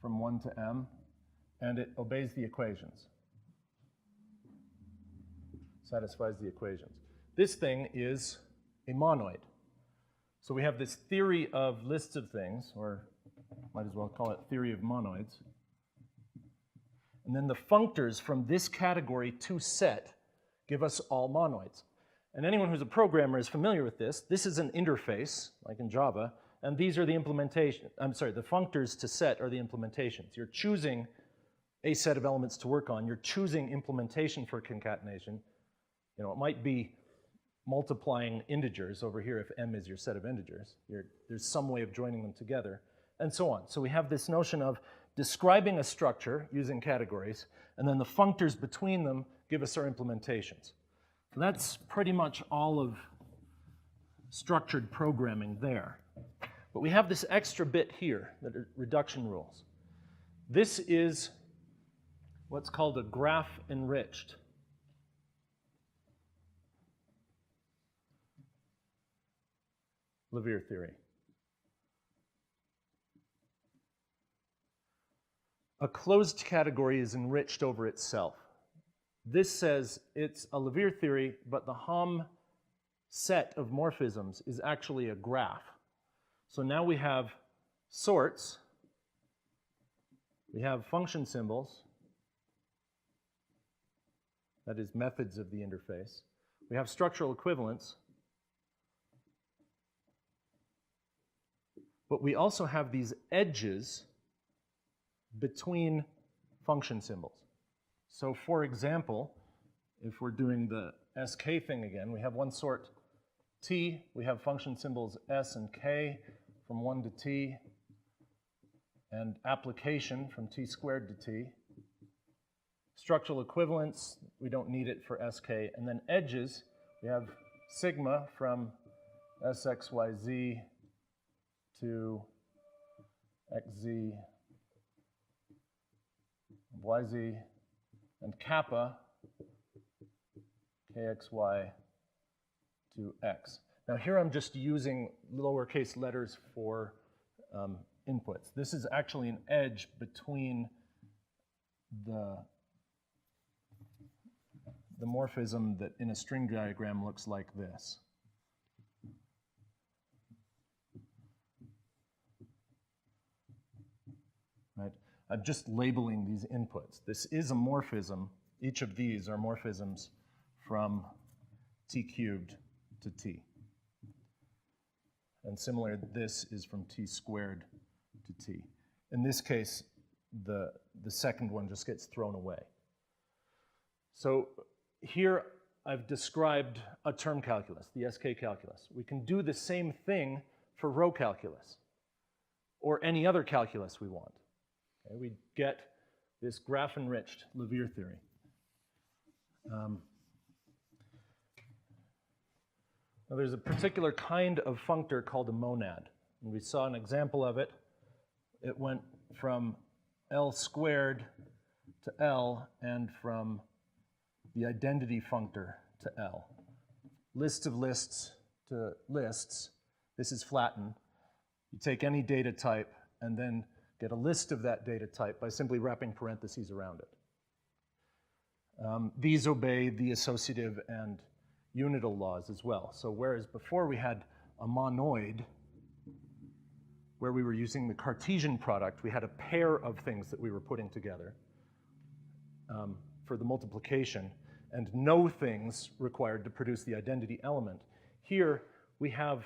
from 1 to M, and it obeys the equations, satisfies the equations. This thing is a monoid. So we have this theory of lists of things, or might as well call it theory of monoids. And then the functors from this category to set give us all monoids. And anyone who's a programmer is familiar with this. This is an interface, like in Java, and these are the implementation. I'm sorry, the functors to set are the implementations. You're choosing a set of elements to work on. You're choosing implementation for concatenation. You know, it might be multiplying integers over here if M is your set of integers. There's some way of joining them together, and so on. So we have this notion of describing a structure using categories, and then the functors between them give us our implementations. So that's pretty much all of structured programming there. But we have this extra bit here, that are reduction rules. This is what's called a graph enriched. Levier theory. A closed category is enriched over itself. This says it's a Levier theory, but the Homme set of morphisms is actually a graph. So now we have sorts We have function symbols, that is methods of the interface. We have structural equivalents, but we also have these edges between function symbols. So for example, if we're doing the SK thing again, we have one sort T, we have function symbols S and K from 1 to T, and application from T squared to T. Structural equivalence, we don't need it for SK. And then edges, we have sigma from SXYZ to XZ, YZ, and kappa, KXY to X. Now here I'm just using lowercase letters for inputs. This is actually an edge between the morphism that in a string diagram looks like this. Right? I'm just labeling these inputs. This is a morphism. Each of these are morphisms from T cubed to T. And similarly, this is from T squared to T. In this case, the second one just gets thrown away. So here I've described a term calculus, the SK calculus. We can do the same thing for row calculus or any other calculus we want. Okay, we get this graph-enriched Levier theory. Now there's a particular kind of functor called a monad. And we saw an example of it. It went from L squared to L and from the identity functor to L. List of lists to lists. This is flattened. You take any data type and then get a list of that data type by simply wrapping parentheses around it. These obey the associative and unital laws as well. So whereas before we had a monoid, where we were using the Cartesian product, we had a pair of things that we were putting together for the multiplication, and no things required to produce the identity element. Here we have,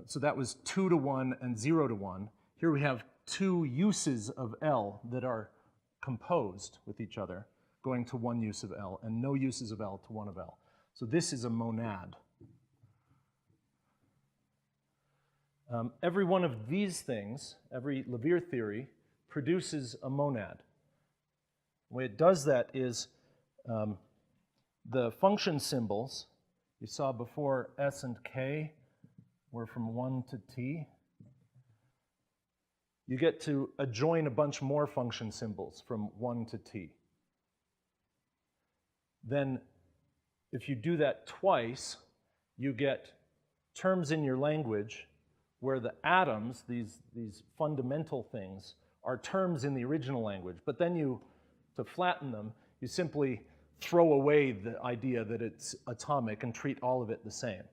so that was 2 to 1 and 0 to 1. Here we have two uses of L that are composed with each other, going to one use of L, and no uses of L to one of L. So this is a monad. Every one of these things, every Levier theory, produces a monad. The way it does that is the function symbols you saw before, S and K, were from 1 to T. You get to adjoin a bunch more function symbols from 1 to T. Then if you do that twice, you get terms in your language where the atoms, these fundamental things, are terms in the original language. But then to flatten them, you simply throw away the idea that it's atomic and treat all of it the same.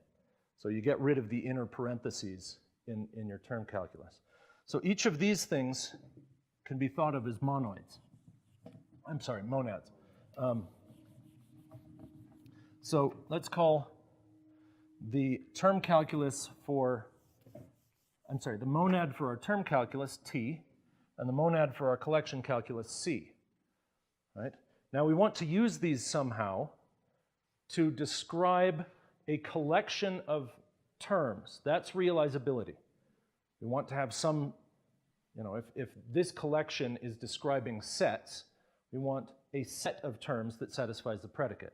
So you get rid of the inner parentheses in your term calculus. So each of these things can be thought of as monoids. I'm sorry, monads. So let's call the term calculus for, the monad for our term calculus T, and the monad for our collection calculus C, right? Now we want to use these somehow to describe a collection of terms. That's realizability. We want to have some, if this collection is describing sets, we want a set of terms that satisfies the predicate.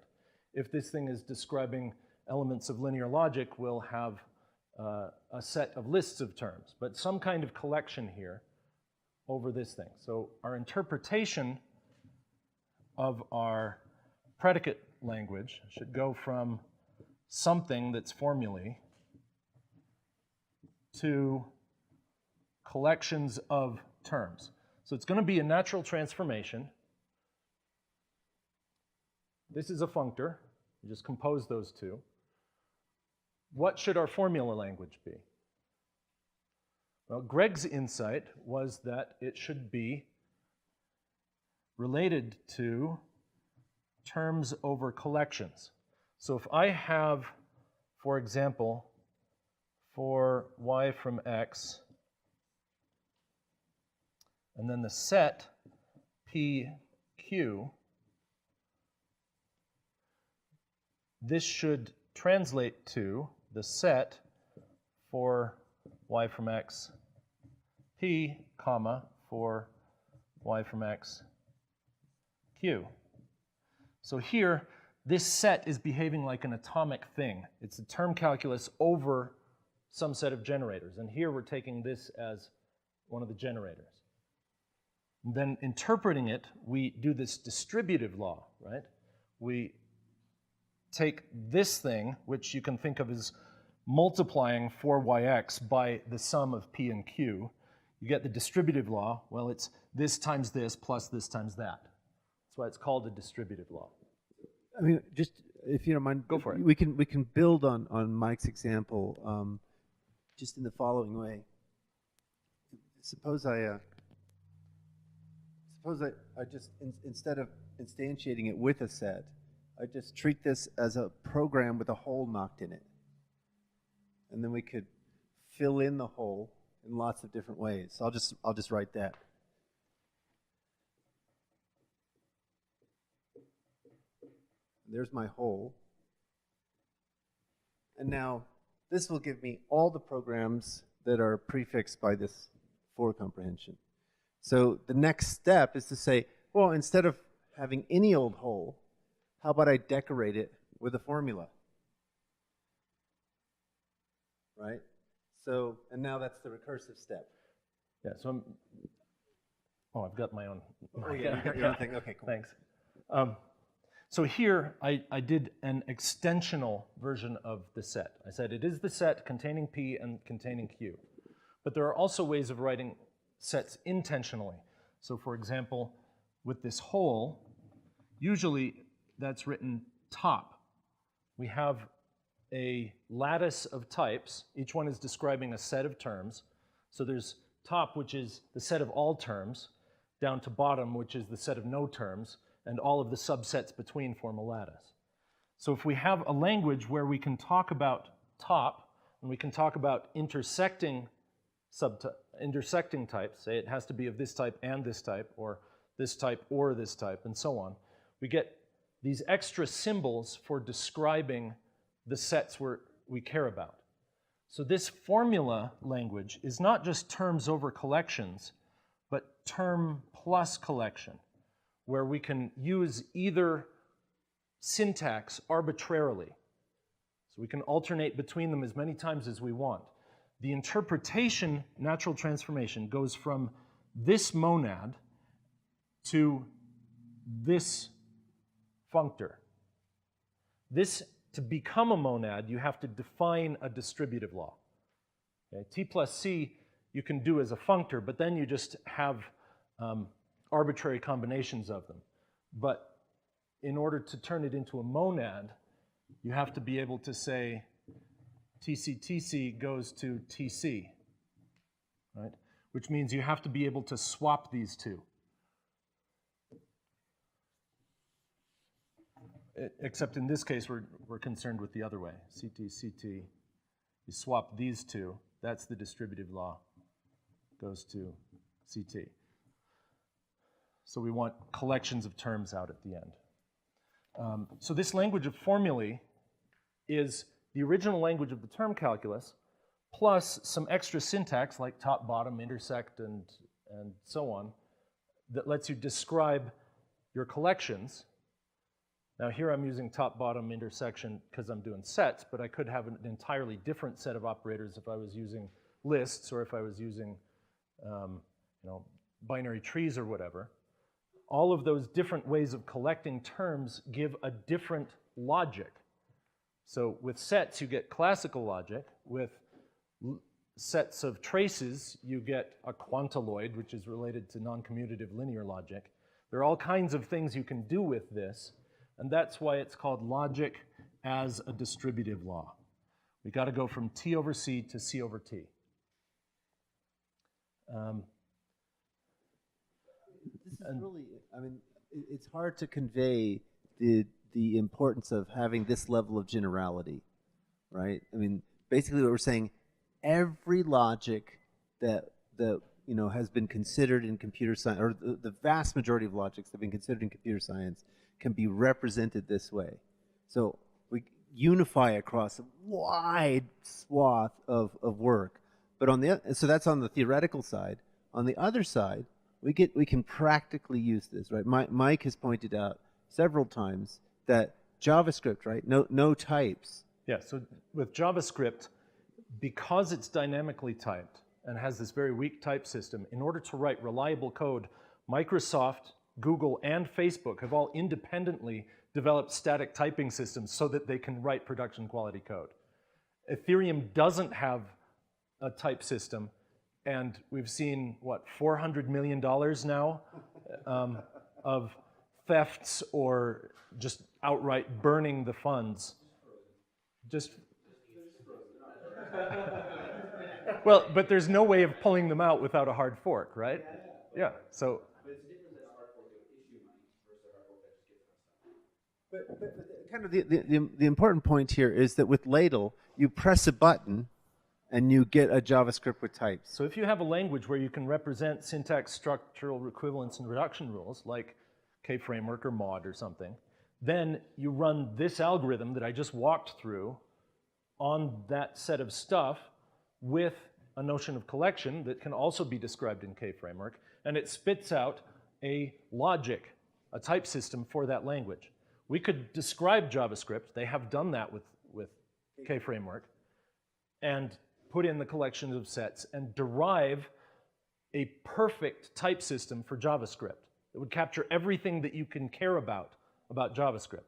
If this thing is describing elements of linear logic, we'll have a set of lists of terms, but some kind of collection here over this thing. So our interpretation of our predicate language should go from something that's formulae to collections of terms. So it's going to be a natural transformation. This is a functor. You just compose those two. What should our formula language be? Well, Greg's insight was that it should be related to terms over collections. So if I have, for example, for y from x, and then the set PQ, this should translate to the set for y from x p, comma, for y from x q. So here, this set is behaving like an atomic thing. It's a term calculus over some set of generators. And here we're taking this as one of the generators. And then interpreting it, we do this distributive law, right? We take this thing, which you can think of as multiplying 4yx by the sum of p and q. You get the distributive law. Well, it's this times this plus this times that. That's why it's called a distributive law. I mean, just if you don't mind, go for it. We can build on Mike's example just in the following way. Suppose I just instead of instantiating it with a set, I just treat this as a program with a hole knocked in it, and then we could fill in the hole in lots of different ways. So I'll just write that. There's my hole. And now this will give me all the programs that are prefixed by this for comprehension. So the next step is to say, well, instead of having any old hole, how about I decorate it with a formula? Right? So, and now that's the recursive step. Yeah, so I've got my own. Oh, yeah, you got your own thing. Okay, cool. Thanks. So here, I did an extensional version of the set. I said it is the set containing P and containing Q. But there are also ways of writing sets intentionally. So for example, with this hole, usually that's written top. We have a lattice of types. Each one is describing a set of terms. So there's top, which is the set of all terms, down to bottom, which is the set of no terms, and all of the subsets between form a lattice. So if we have a language where we can talk about top, and we can talk about intersecting types, say it has to be of this type and this type, or this type or this type, and so on, we get these extra symbols for describing the sets we care about. So this formula language is not just terms over collections, but term plus collection, where we can use either syntax arbitrarily. So we can alternate between them as many times as we want. The interpretation, natural transformation, goes from this monad to this functor. To become a monad, you have to define a distributive law. Okay? T plus C you can do as a functor, but then you just have arbitrary combinations of them. But in order to turn it into a monad, you have to be able to say TC goes to TC, right? Which means you have to be able to swap these two. Except in this case, we're concerned with the other way. CT. You swap these two. That's the distributive law. Goes to CT. So we want collections of terms out at the end. So this language of formulae is the original language of the term calculus, plus some extra syntax like top, bottom, intersect, and so on, that lets you describe your collections. Now here I'm using top, bottom, intersection because I'm doing sets, but I could have an entirely different set of operators if I was using lists or if I was using binary trees or whatever. All of those different ways of collecting terms give a different logic. So with sets, you get classical logic. With sets of traces, you get a quantiloid, which is related to non-commutative linear logic. There are all kinds of things you can do with this, and that's why it's called logic as a distributive law. We got to go from T over C to C over T. This is really, I mean, it's hard to convey the importance of having this level of generality, right? I mean, basically what we're saying, every logic that has been considered in computer science, or the vast majority of logics that have been considered in computer science, can be represented this way. So we unify across a wide swath of work. But so that's on the theoretical side. On the other side, we can practically use this, right? Mike has pointed out several times that JavaScript, right? No types. Yeah, so with JavaScript, because it's dynamically typed and has this very weak type system, in order to write reliable code, Microsoft, Google, and Facebook have all independently developed static typing systems so that they can write production quality code. Ethereum doesn't have a type system, and we've seen, what, $400 million now of thefts or just outright burning the funds. Well, but there's no way of pulling them out without a hard fork, right? Yeah, so. But it's different than a hard fork that would issue money versus a hard fork that just gives us stuff. But kind of the important point here is that with Ladle, you press a button and you get a JavaScript with types. So if you have a language where you can represent syntax, structural equivalence, and reduction rules, like K-framework or mod or something, then you run this algorithm that I just walked through on that set of stuff with a notion of collection that can also be described in K-framework, and it spits out a logic, a type system for that language. We could describe JavaScript, they have done that with K-framework, and put in the collection of sets and derive a perfect type system for JavaScript. It would capture everything that you can care about JavaScript.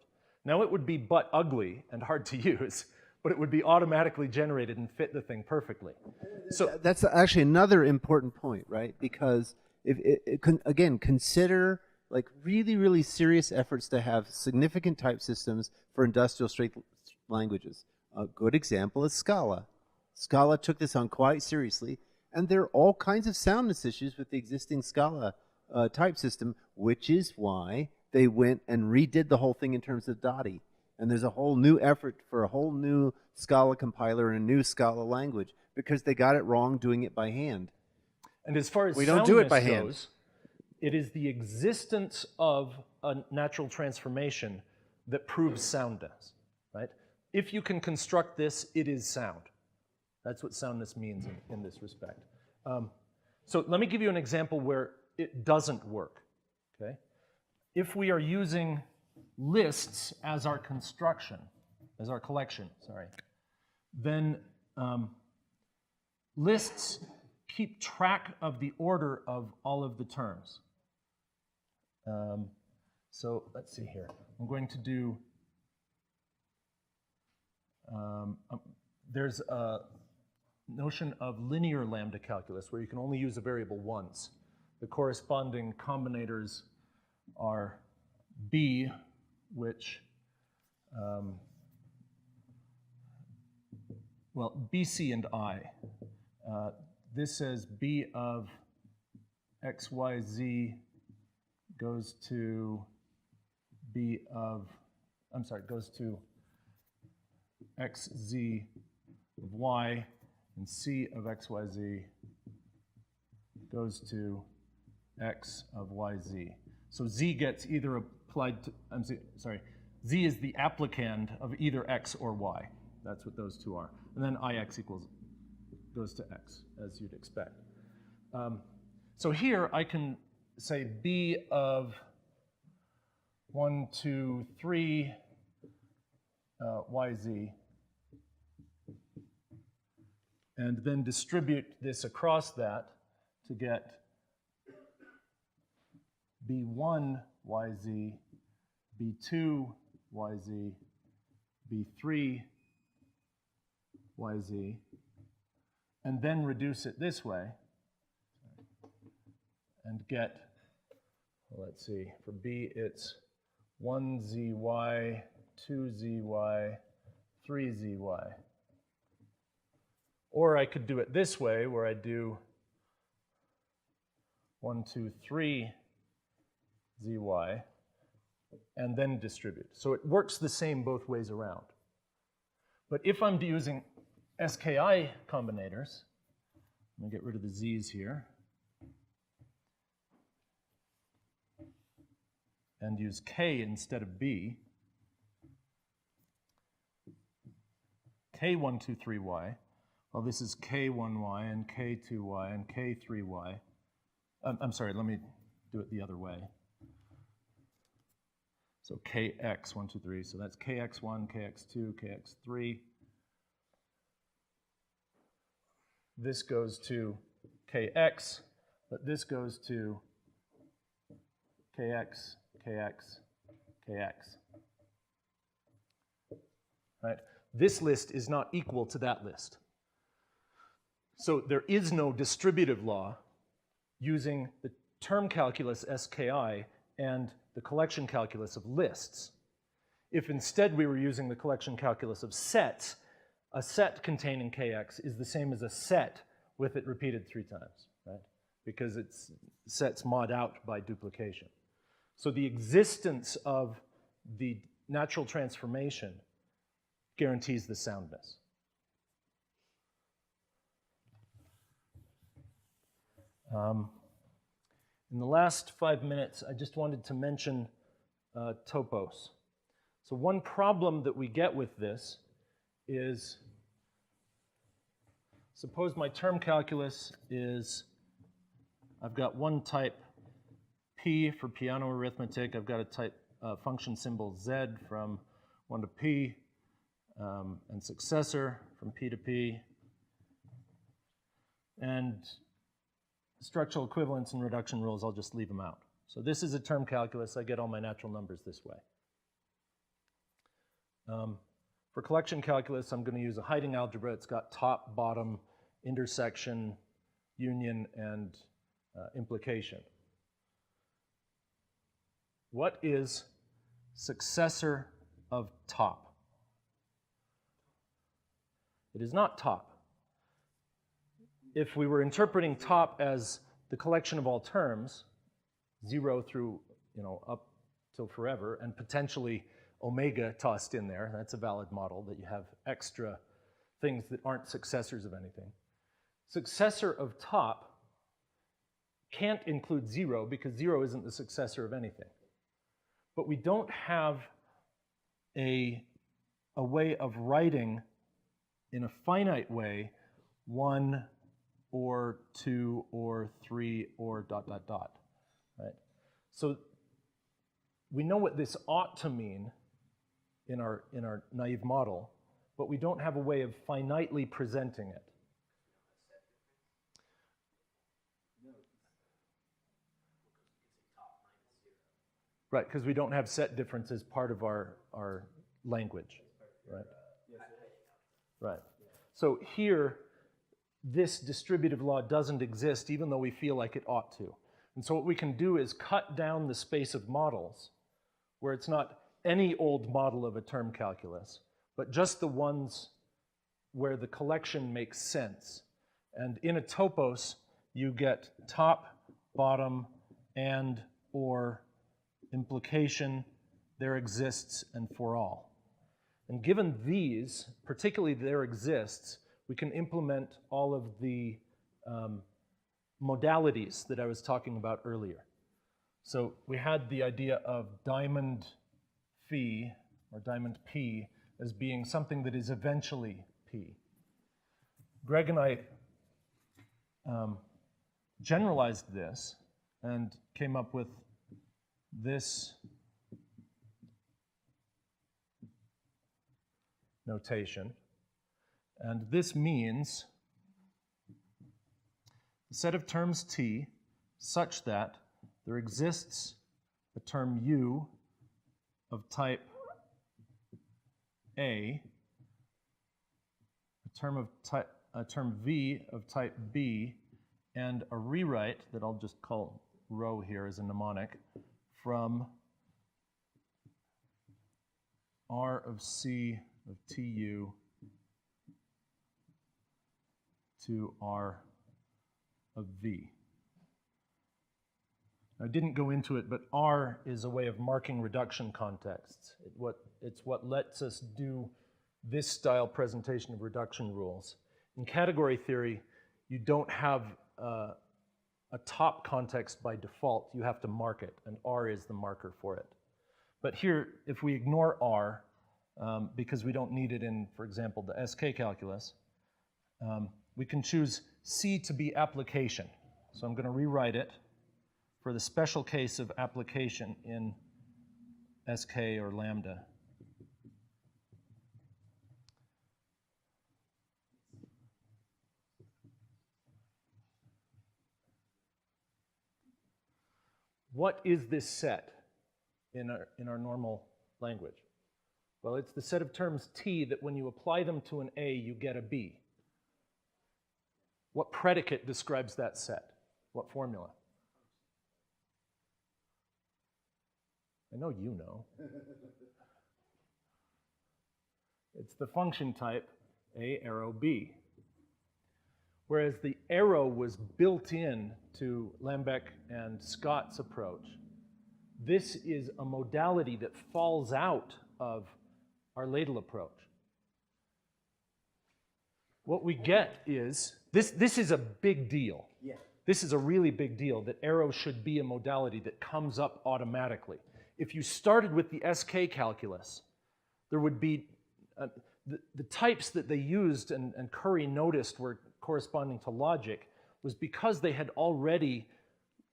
Now it would be but ugly and hard to use, but it would be automatically generated and fit the thing perfectly. So that's actually another important point, right? Because again, consider like really, really serious efforts to have significant type systems for industrial straight languages. A good example is Scala. Scala took this on quite seriously, and there are all kinds of soundness issues with the existing Scala type system, which is why they went and redid the whole thing in terms of Dotty. And there's a whole new effort for a whole new Scala compiler and a new Scala language because they got it wrong doing it by hand. And as far as we don't do it by hand. Goes, it is the existence of a natural transformation that proves soundness, right? If you can construct this, it is sound. That's what soundness means in this respect. So let me give you an example where it doesn't work, okay? If we are using lists as our construction, as our collection, sorry, then lists keep track of the order of all of the terms. So let's see here. I'm going to do, there's a notion of linear lambda calculus where you can only use a variable once. The corresponding combinators are B, which, well, B, C, and I. This says B of X, Y, Z goes to B of, I'm sorry, goes to X, Z of Y, and C of X, Y, Z goes to X of Y, Z. So Z gets either applied to, Z is the applicand of either X or Y. That's what those two are. And then IX goes to X, as you'd expect. So here I can say B of 1, 2, 3, YZ, and then distribute this across that to get B1 YZ, B2 YZ, B3 YZ, and then reduce it this way and get, well, let's see, for B it's 1ZY, 2ZY, 3ZY. Or I could do it this way where I do 1, 2, 3 zy, and then distribute. So it works the same both ways around. But if I'm using SKI combinators, let me get rid of the z's here, and use k instead of b, k1, 2, 3y, well, this is k1y and k2y and k3y. I'm sorry, let me do it the other way. So kx, 1, 2, 3, so that's kx1, kx2, kx3. This goes to kx, but this goes to kx, kx, kx. Right? This list is not equal to that list. So there is no distributive law using the term calculus SKI and the collection calculus of lists. If instead we were using the collection calculus of sets, a set containing kx is the same as a set with it repeated 3 times, right? Because it's sets mod out by duplication. So the existence of the natural transformation guarantees the soundness. In the last 5 minutes, I just wanted to mention topos. So one problem that we get with this is, suppose my term calculus is, I've got one type P for piano arithmetic, I've got a type function symbol Z from 1 to P, and successor from P to P, and structural equivalence and reduction rules, I'll just leave them out. So this is a term calculus. I get all my natural numbers this way. For collection calculus, I'm going to use a hiding algebra. It's got top, bottom, intersection, union, and implication. What is successor of top? It is not top. If we were interpreting top as the collection of all terms, 0 through, up till forever, and potentially omega tossed in there, that's a valid model, that you have extra things that aren't successors of anything. Successor of top can't include 0 because 0 isn't the successor of anything. But we don't have a way of writing in a finite way 1 or 2 or 3 or ... right? So we know what this ought to mean in our naive model, but we don't have a way of finitely presenting it. Right, because we don't have set difference as part of our language, right? Right. So here, this distributive law doesn't exist, even though we feel like it ought to. And so what we can do is cut down the space of models, where it's not any old model of a term calculus, but just the ones where the collection makes sense. And in a topos, you get top, bottom, and or implication, there exists, and for all. And given these, particularly there exists, we can implement all of the modalities that I was talking about earlier. So we had the idea of diamond phi, or diamond P, as being something that is eventually P. Greg and I generalized this and came up with this notation. And this means a set of terms T such that there exists a term U of type A, a term V of type B, and a rewrite that I'll just call rho here as a mnemonic from R of C of TU to R of V. I didn't go into it, but R is a way of marking reduction contexts. It's what lets us do this style presentation of reduction rules. In category theory, you don't have a top context by default. You have to mark it, and R is the marker for it. But here, if we ignore R, because we don't need it in, for example, the SK calculus, we can choose C to be application. So I'm going to rewrite it for the special case of application in SK or lambda. What is this set in our normal language? Well, it's the set of terms T that when you apply them to an A, you get a B. What predicate describes that set? What formula? I know you know. It's the function type A arrow B. Whereas the arrow was built in to Lambeck and Scott's approach, this is a modality that falls out of our LADL approach. What we get is, this is a big deal. Yeah. This is a really big deal, that arrow should be a modality that comes up automatically. If you started with the SK calculus, there would be, the types that they used and Curry noticed were corresponding to logic was because they had already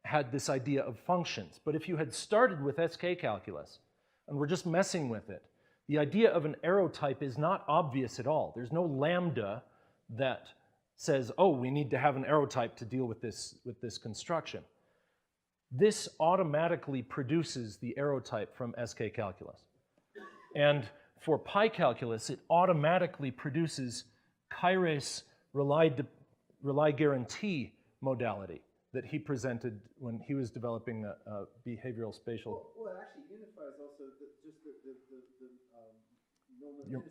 had this idea of functions. But if you had started with SK calculus and were just messing with it, the idea of an arrow type is not obvious at all. There's no lambda that says, oh, we need to have an arrow type to deal with this construction. This automatically produces the arrow type from SK calculus. And for pi calculus, it automatically produces Kaire's rely guarantee modality that he presented when he was developing a behavioral spatial. Well, it actually unifies also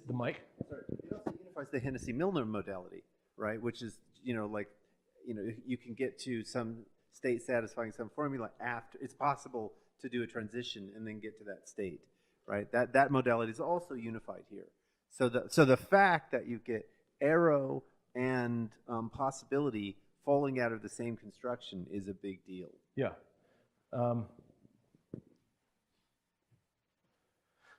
The mic? Sorry, it also unifies the Hennessy-Milner modality, right? Which is, you can get to some state satisfying some formula after. It's possible to do a transition and then get to that state, right? That modality is also unified here. So the fact that you get arrow and possibility falling out of the same construction is a big deal. Yeah.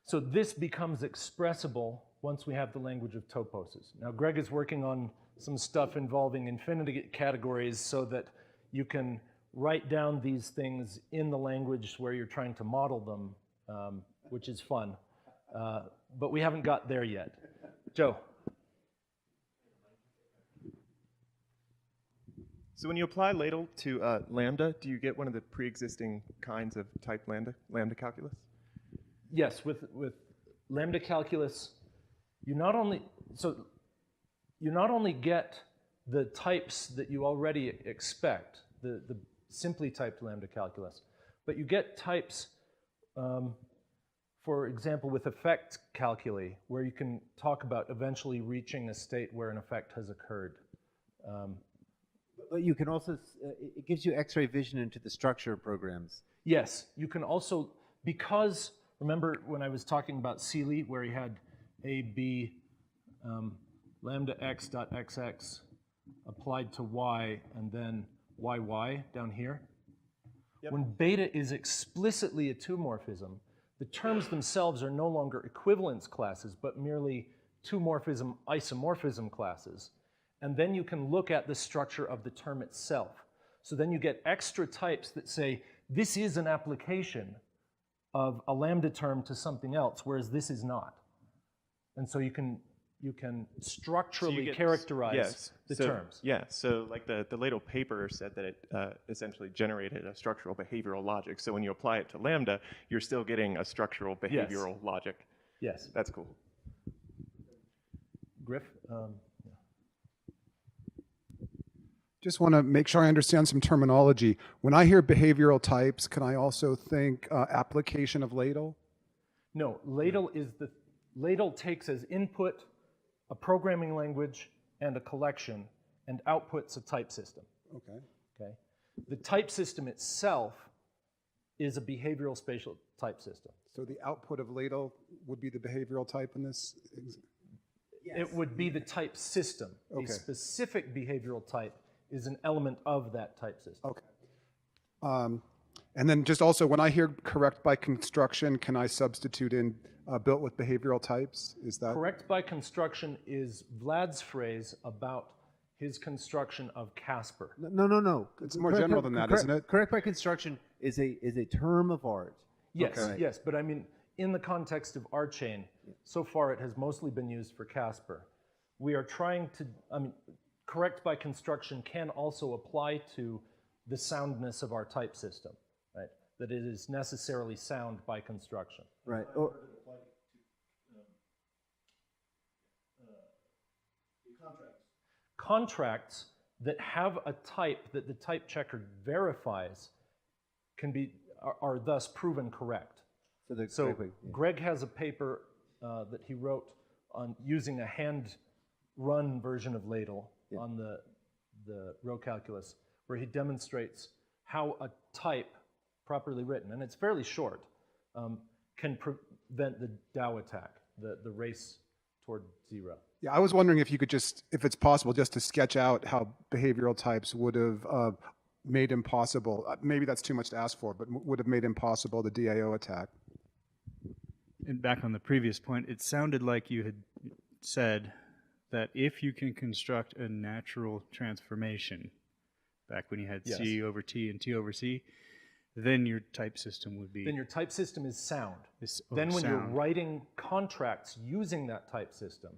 So this becomes expressible once we have the language of toposes. Now, Greg is working on some stuff involving infinity categories so that you can write down these things in the language where you're trying to model them, which is fun. But we haven't got there yet. Joe. So when you apply LADL to lambda, do you get one of the pre-existing kinds of type lambda calculus? Yes, with lambda calculus, you not only get the types that you already expect, the simply typed lambda calculus, but you get types, for example, with effect calculi, where you can talk about eventually reaching a state where an effect has occurred. But you can also, it gives you X-ray vision into the structure of programs. Yes, you can also, because, remember when I was talking about Seeley, where he had A, B, lambda x dot xx applied to y, and then yy down here? Yep. When beta is explicitly a two-morphism, the terms themselves are no longer equivalence classes, but merely two-morphism isomorphism classes. And then you can look at the structure of the term itself. So then you get extra types that say, this is an application of a lambda term to something else, whereas this is not. And so you can structurally characterize the terms. Yeah, so like the LADL paper said that it essentially generated a structural behavioral logic. So when you apply it to lambda, you're still getting a structural behavioral logic. Yes. That's cool. Griff? Just want to make sure I understand some terminology. When I hear behavioral types, can I also think application of LADL? No, LADL takes as input a programming language and a collection and outputs a type system. Okay. Okay. The type system itself is a behavioral spatial type system. So the output of ladle would be the behavioral type in this? It would be the type system. Okay. A specific behavioral type is an element of that type system. Okay. And then just also, when I hear correct by construction, can I substitute in built with behavioral types? Is that? Correct by construction is Vlad's phrase about his construction of Casper. No. It's more general than that, isn't it? Correct by construction is a term of art. Yes, Okay. yes, but I mean, in the context of RChain, so far it has mostly been used for Casper. We are trying to, correct by construction can also apply to the soundness of our type system, right? That it is necessarily sound by construction. Right. Contracts that have a type that the type checker verifies are thus proven correct. So Greg has a paper that he wrote on using a hand-run version of LADL on the row calculus, where he demonstrates how a type properly written, and it's fairly short, can prevent the Dow attack, the race toward zero. Yeah, I was wondering if you could just, if it's possible, just to sketch out how behavioral types would have made impossible, maybe that's too much to ask for, but would have made impossible the DAO attack. And back on the previous point, it sounded like you had said that if you can construct a natural transformation, back when you had C over T and T over C, then your type system would be... Then your type system is sound. Then when you're writing contracts using that type system,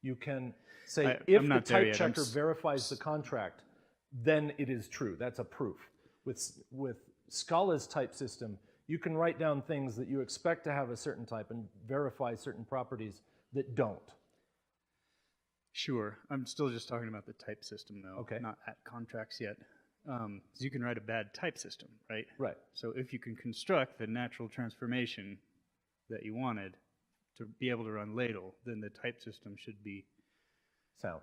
you can say, if the type checker verifies the contract, then it is true. That's a proof. With Scala's type system, you can write down things that you expect to have a certain type and verify certain properties that don't. Sure. I'm still just talking about the type system, though. Okay. Not at contracts yet. So you can write a bad type system, right? Right. So if you can construct the natural transformation that you wanted to be able to run LADL, then the type system should be sound.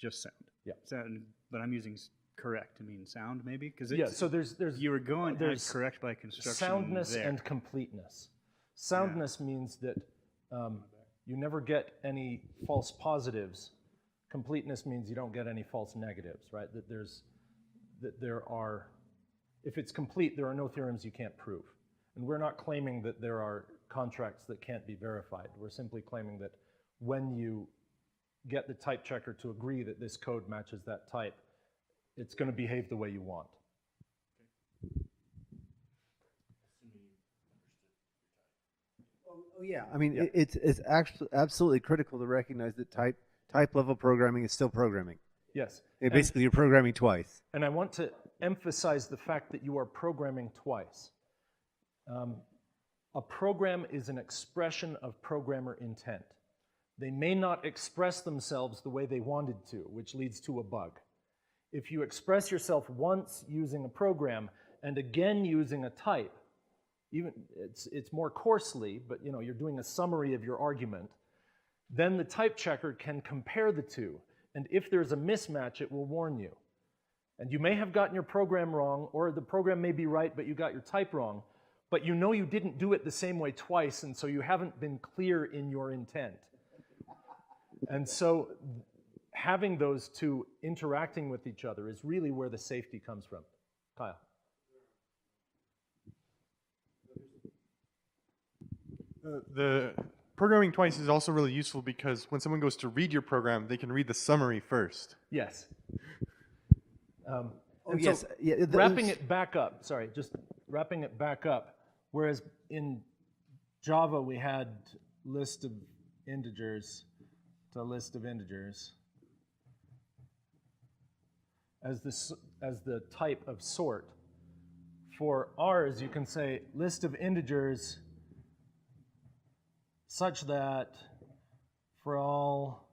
Just sound. Yeah. Sound, but I'm using correct to mean sound, maybe? Because so there's you were going as correct by construction. Soundness and completeness. Soundness means that you never get any false positives. Completeness means you don't get any false negatives, right? That there are, if it's complete, there are no theorems you can't prove. And we're not claiming that there are contracts that can't be verified. We're simply claiming that when you get the type checker to agree that this code matches that type, it's going to behave the way you want. Oh yeah, I mean, it's actually absolutely critical to recognize that type level programming is still programming. Yes. Basically, you're programming twice. And I want to emphasize the fact that you are programming twice. A program is an expression of programmer intent. They may not express themselves the way they wanted to, which leads to a bug. If you express yourself once using a program and again using a type, even it's more coarsely, but you're doing a summary of your argument, then the type checker can compare the two. And if there's a mismatch, it will warn you. And you may have gotten your program wrong, or the program may be right, but you got your type wrong. But you know you didn't do it the same way twice, and so you haven't been clear in your intent. And so having those two interacting with each other is really where the safety comes from. Kyle. The programming twice is also really useful because when someone goes to read your program, they can read the summary first. Yes. Yes. Yeah, wrapping it back up, just wrapping it back up, whereas in Java we had list of integers to list of integers as the type of sort. For ours, you can say list of integers such that for all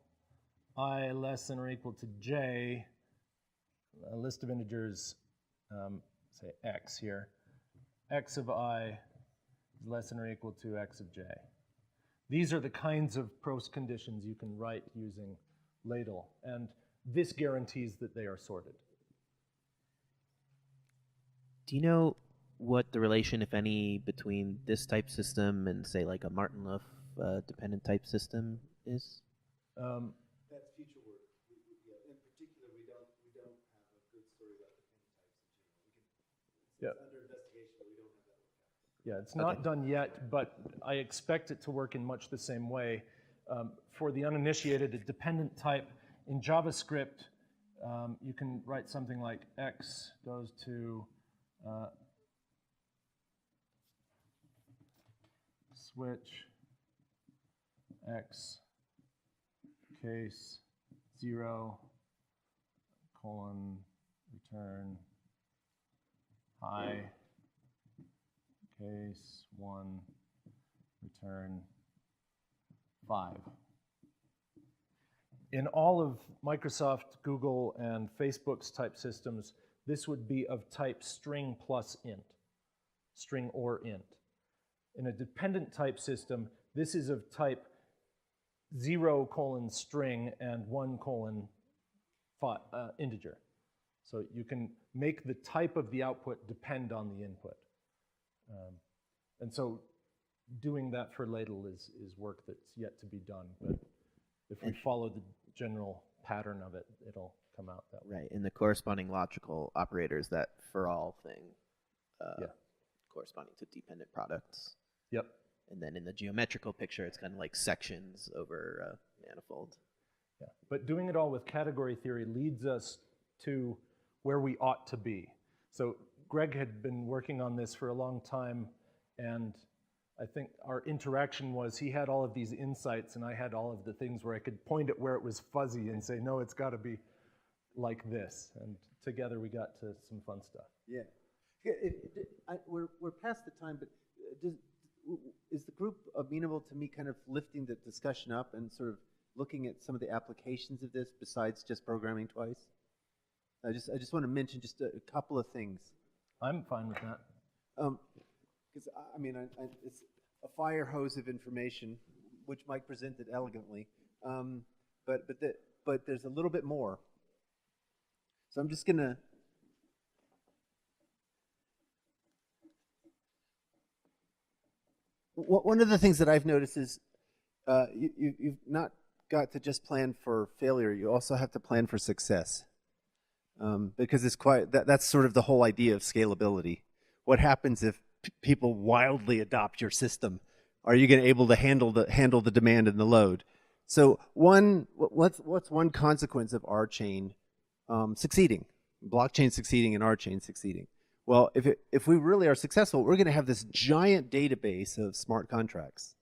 I less than or equal to j, a list of integers, say x here, x of I is less than or equal to x of j. These are the kinds of post conditions you can write using LADL, and this guarantees that they are sorted. Do you know what the relation, if any, between this type system and say like a Martin-Luff dependent type system is? That's future work. In particular, we don't have a good story about dependent types in general. It's under investigation, but we don't have that worked out. Yeah, it's not done yet, but I expect it to work in much the same way. For the uninitiated, a dependent type in JavaScript, you can write something like x goes to switch x case 0 colon return hi case 1 return 5. In all of Microsoft, Google, and Facebook's type systems, this would be of type string plus int, string or int. In a dependent type system, this is of type 0 colon string and 1 colon integer. So you can make the type of the output depend on the input. And so doing that for LADL is work that's yet to be done. But if we follow the general pattern of it, it'll come out that way. Right, and the corresponding logical operators, that for all thing corresponding to dependent products. Yep. And then in the geometrical picture, it's kind of like sections over manifold. Yeah. But doing it all with category theory leads us to where we ought to be. So Greg had been working on this for a long time, and I think our interaction was he had all of these insights and I had all of the things where I could point at where it was fuzzy and say, no, it's got to be like this. And together we got to some fun stuff. Yeah. We're past the time, but is the group amenable to me kind of lifting the discussion up and sort of looking at some of the applications of this besides just programming twice? I just want to mention just a couple of things. I'm fine with that. Because I mean, it's a fire hose of information, which Mike presented elegantly, but there's a little bit more. So I'm just gonna. One of the things that I've noticed is you've not got to just plan for failure. You also have to plan for success, because it's quite that's sort of the whole idea of scalability. What happens if people wildly adopt your system? Are you going to able to handle the demand and the load? So what's one consequence of RChain succeeding, blockchain succeeding and RChain succeeding? Well, if we really are successful, we're going to have this giant database of smart contracts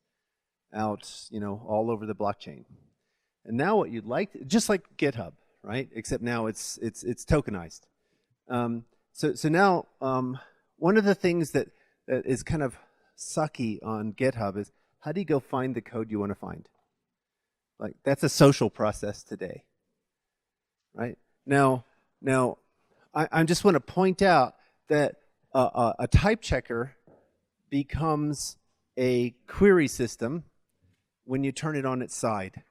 out, all over the blockchain. And now what you'd like, just like GitHub, right? Except now it's tokenized. So now one of the things that is kind of sucky on GitHub is how do you go find the code you want to find? Like that's a social process today, right? Now I just want to point out that a type checker becomes a query system when you turn it on its side,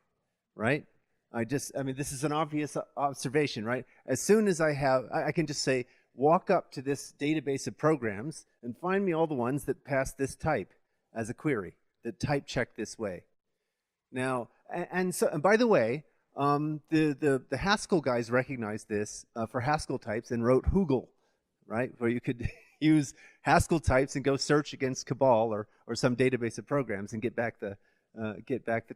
right? I mean, this is an obvious observation, right? As soon as I can just say, walk up to this database of programs and find me all the ones that pass this type as a query, that type check this way. Now, and by the way, the Haskell guys recognized this for Haskell types and wrote Hoogle, right? Where you could use Haskell types and go search against Cabal or some database of programs and get back the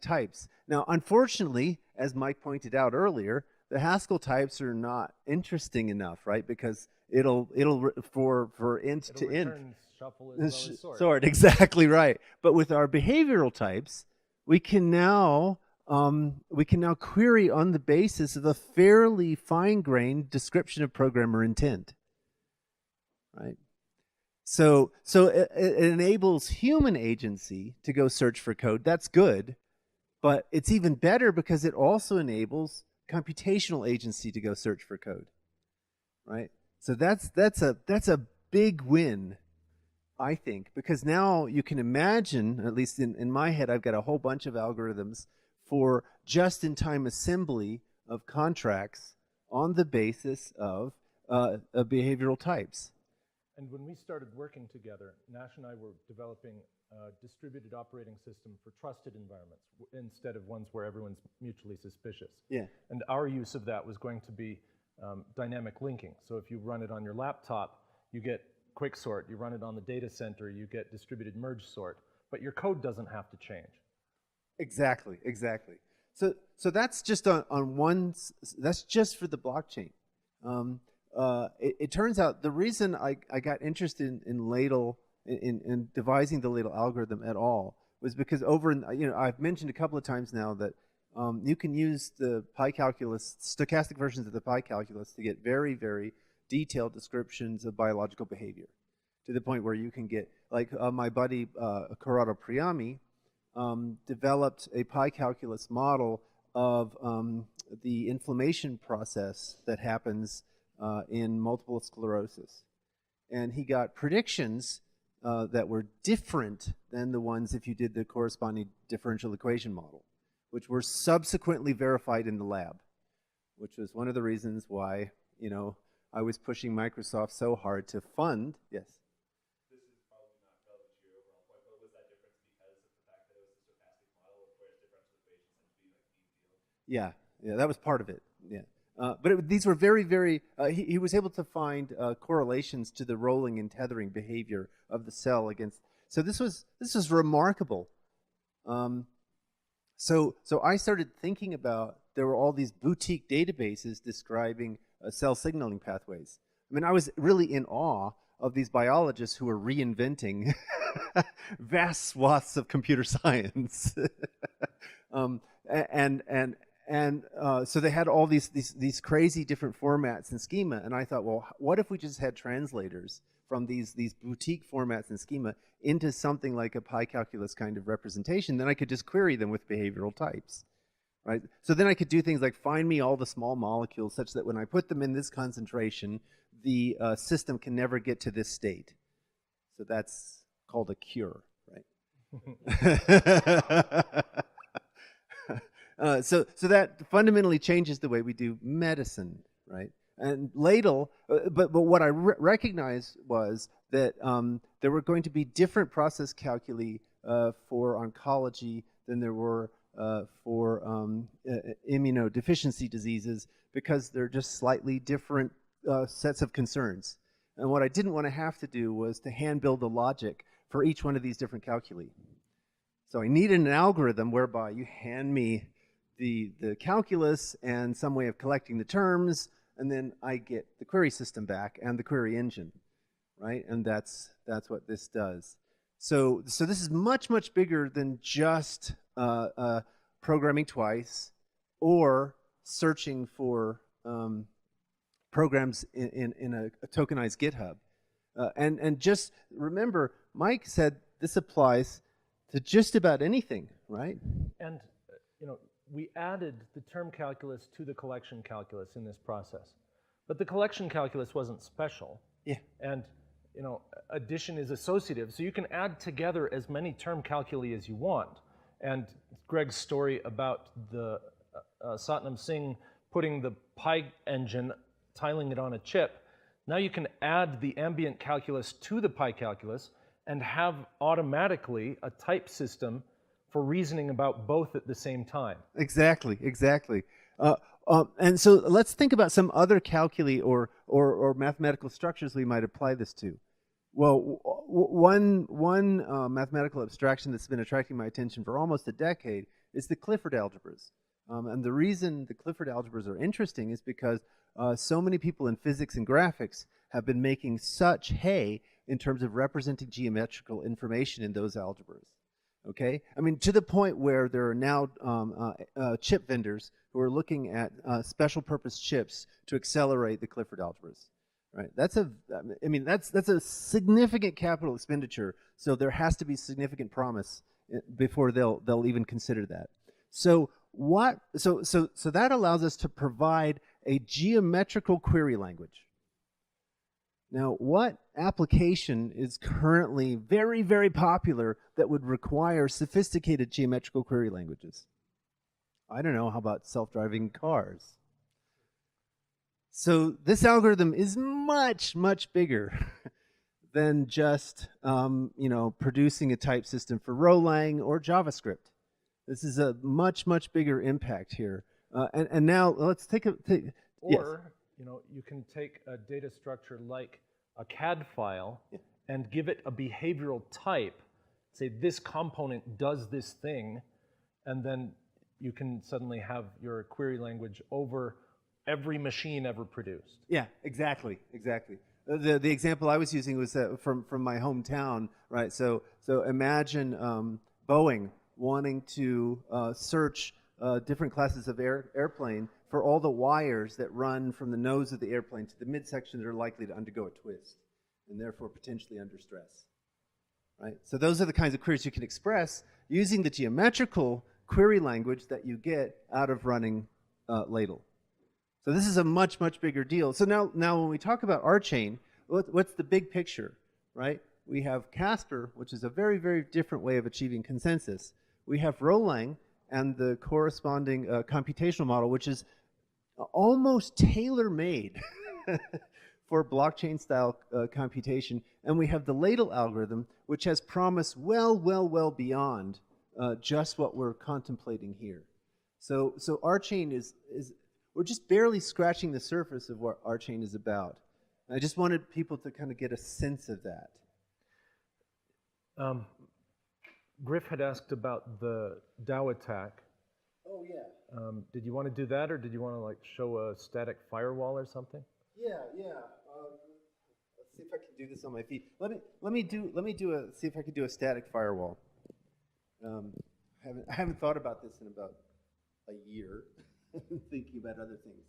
types. Now, unfortunately, as Mike pointed out earlier, the Haskell types are not interesting enough, right? Because it'll for int to int shuffle as well as sort. Exactly right. But with our behavioral types, we can now query on the basis of a fairly fine-grained description of programmer intent, right? So it enables human agency to go search for code. That's good, but it's even better because it also enables computational agency to go search for code, right? So that's a big win, I think, because now you can imagine, at least in my head, I've got a whole bunch of algorithms for just-in-time assembly of contracts on the basis of behavioral types. And when we started working together, Nash and I were developing a distributed operating system for trusted environments instead of ones where everyone's mutually suspicious. Yeah. And our use of that was going to be dynamic linking. So if you run it on your laptop, you get quicksort. You run it on the data center, you get distributed merge sort. But your code doesn't have to change. Exactly, exactly. So that's just on one, that's just for the blockchain. It turns out the reason I got interested in LADL, in devising the LADL algorithm at all, was because I've mentioned a couple of times now that you can use the PyCalculus, stochastic versions of the PyCalculus, to get very, very detailed descriptions of biological behavior, to the point where you can get, like my buddy Corrado Priami developed a PyCalculus model of the inflammation process that happens in multiple sclerosis. And he got predictions that were different than the ones if you did the corresponding differential equation model, which were subsequently verified in the lab, which was one of the reasons why, I was pushing Microsoft so hard to fund, yes? This is probably not relevant to your overall point, but was that difference because of the fact that it was a stochastic model, whereas differential equations tend to be like mean field? Yeah, that was part of it, yeah. But these were very, very, he was able to find correlations to the rolling and tethering behavior of the cell against, so this was remarkable. So I started thinking about, there were all these boutique databases describing cell signaling pathways. I mean, I was really in awe of these biologists who were reinventing vast swaths of computer science. So they had all these crazy different formats and schema, and I thought, well, what if we just had translators from these boutique formats and schema into something like a PyCalculus kind of representation? Then I could just query them with behavioral types, right? So then I could do things like find me all the small molecules such that when I put them in this concentration, the system can never get to this state. So that's called a cure, right? So that fundamentally changes the way we do medicine, right? And LADL, but what I recognized was that there were going to be different process calculi for oncology than there were for immunodeficiency diseases, because they're just slightly different sets of concerns. And what I didn't want to have to do was to hand build the logic for each one of these different calculi. So I needed an algorithm whereby you hand me the calculus and some way of collecting the terms, and then I get the query system back and the query engine, right? And that's what this does. So this is much, much bigger than just programming twice or searching for programs in a tokenized GitHub. And just remember, Mike said this applies to just about anything, right? And we added the term calculus to the collection calculus in this process. But the collection calculus wasn't special. Yeah. And addition is associative, so you can add together as many term calculi as you want. And Greg's story about the Satnam Singh putting the Pi engine, tiling it on a chip, now you can add the ambient calculus to the Pi calculus and have automatically a type system for reasoning about both at the same time. Exactly. And so let's think about some other calculi or mathematical structures we might apply this to. Well, one mathematical abstraction that's been attracting my attention for almost a decade is the Clifford algebras. And the reason the Clifford algebras are interesting is because so many people in physics and graphics have been making such hay in terms of representing geometrical information in those algebras. Okay, I mean, to the point where there are now chip vendors who are looking at special purpose chips to accelerate the Clifford algebras. Right, that's a significant capital expenditure. So there has to be significant promise before they'll even consider that. So that allows us to provide a geometrical query language. Now, what application is currently very, very popular that would require sophisticated geometrical query languages? I don't know, how about self-driving cars? So this algorithm is much, much bigger. than just producing a type system for Rolang or JavaScript. This is a much, much bigger impact here. And now let's take a Or, you can take a data structure like a CAD file and give it a behavioral type, say this component does this thing, and then you can suddenly have your query language over every machine ever produced. Yeah, exactly. The example I was using was from my hometown, right? So imagine Boeing wanting to search different classes of airplane for all the wires that run from the nose of the airplane to the midsection that are likely to undergo a twist and therefore potentially under stress, right? So those are the kinds of queries you can express using the geometrical query language that you get out of running LADL. So this is a much, much bigger deal. So now when we talk about RChain, what's the big picture, right? We have Casper, which is a very, very different way of achieving consensus. We have Rolang and the corresponding computational model, which is almost tailor-made for blockchain-style computation. And we have the LADL algorithm, which has promise well beyond just what we're contemplating here. So RChain is we're just barely scratching the surface of what RChain is about. I just wanted people to kind of get a sense of that. Griff had asked about the DAO attack. Oh, yeah. Did you want to do that, or did you want to show a static firewall or something? Yeah. Let's see if I can do this on my feet. See if I can do a static firewall. I haven't thought about this in about a year. Thinking about other things.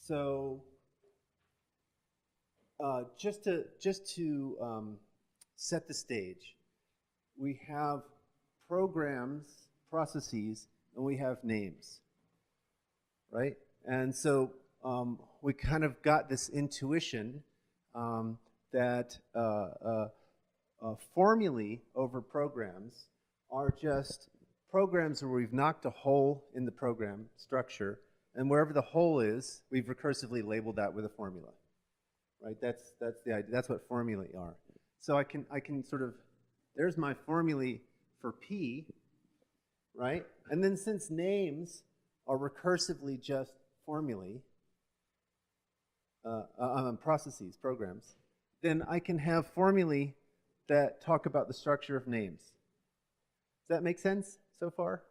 So just to set the stage, we have programs, processes, and we have names, right? And so we kind of got this intuition that formulae over programs are just programs where we've knocked a hole in the program structure, and wherever the hole is, we've recursively labeled that with a formula, right? That's the idea. That's what formulae are. So I can sort of, there's my formulae for P, right? And then since names are recursively just formulae, processes, programs, then I can have formulae that talk about the structure of names. Does that make sense so far?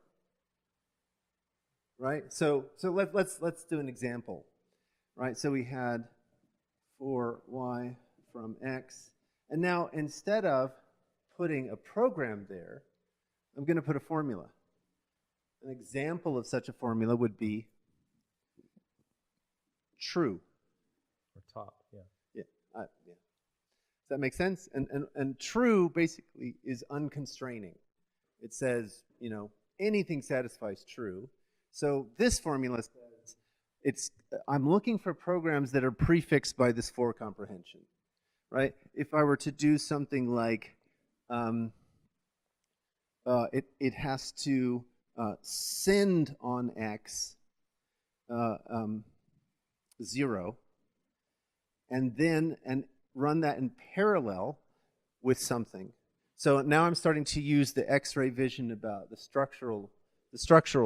Right? So let's do an example. Right? So we had for y from x, and now instead of putting a program there, I'm going to put a formula. An example of such a formula would be true. Or top, yeah. Yeah. Does that make sense? And true basically is unconstraining. It says, anything satisfies true. So this formula says I'm looking for programs that are prefixed by this for comprehension, right? If I were to do something like it has to send on x 0, and run that in parallel with something. So now I'm starting to use the X-ray vision about the structural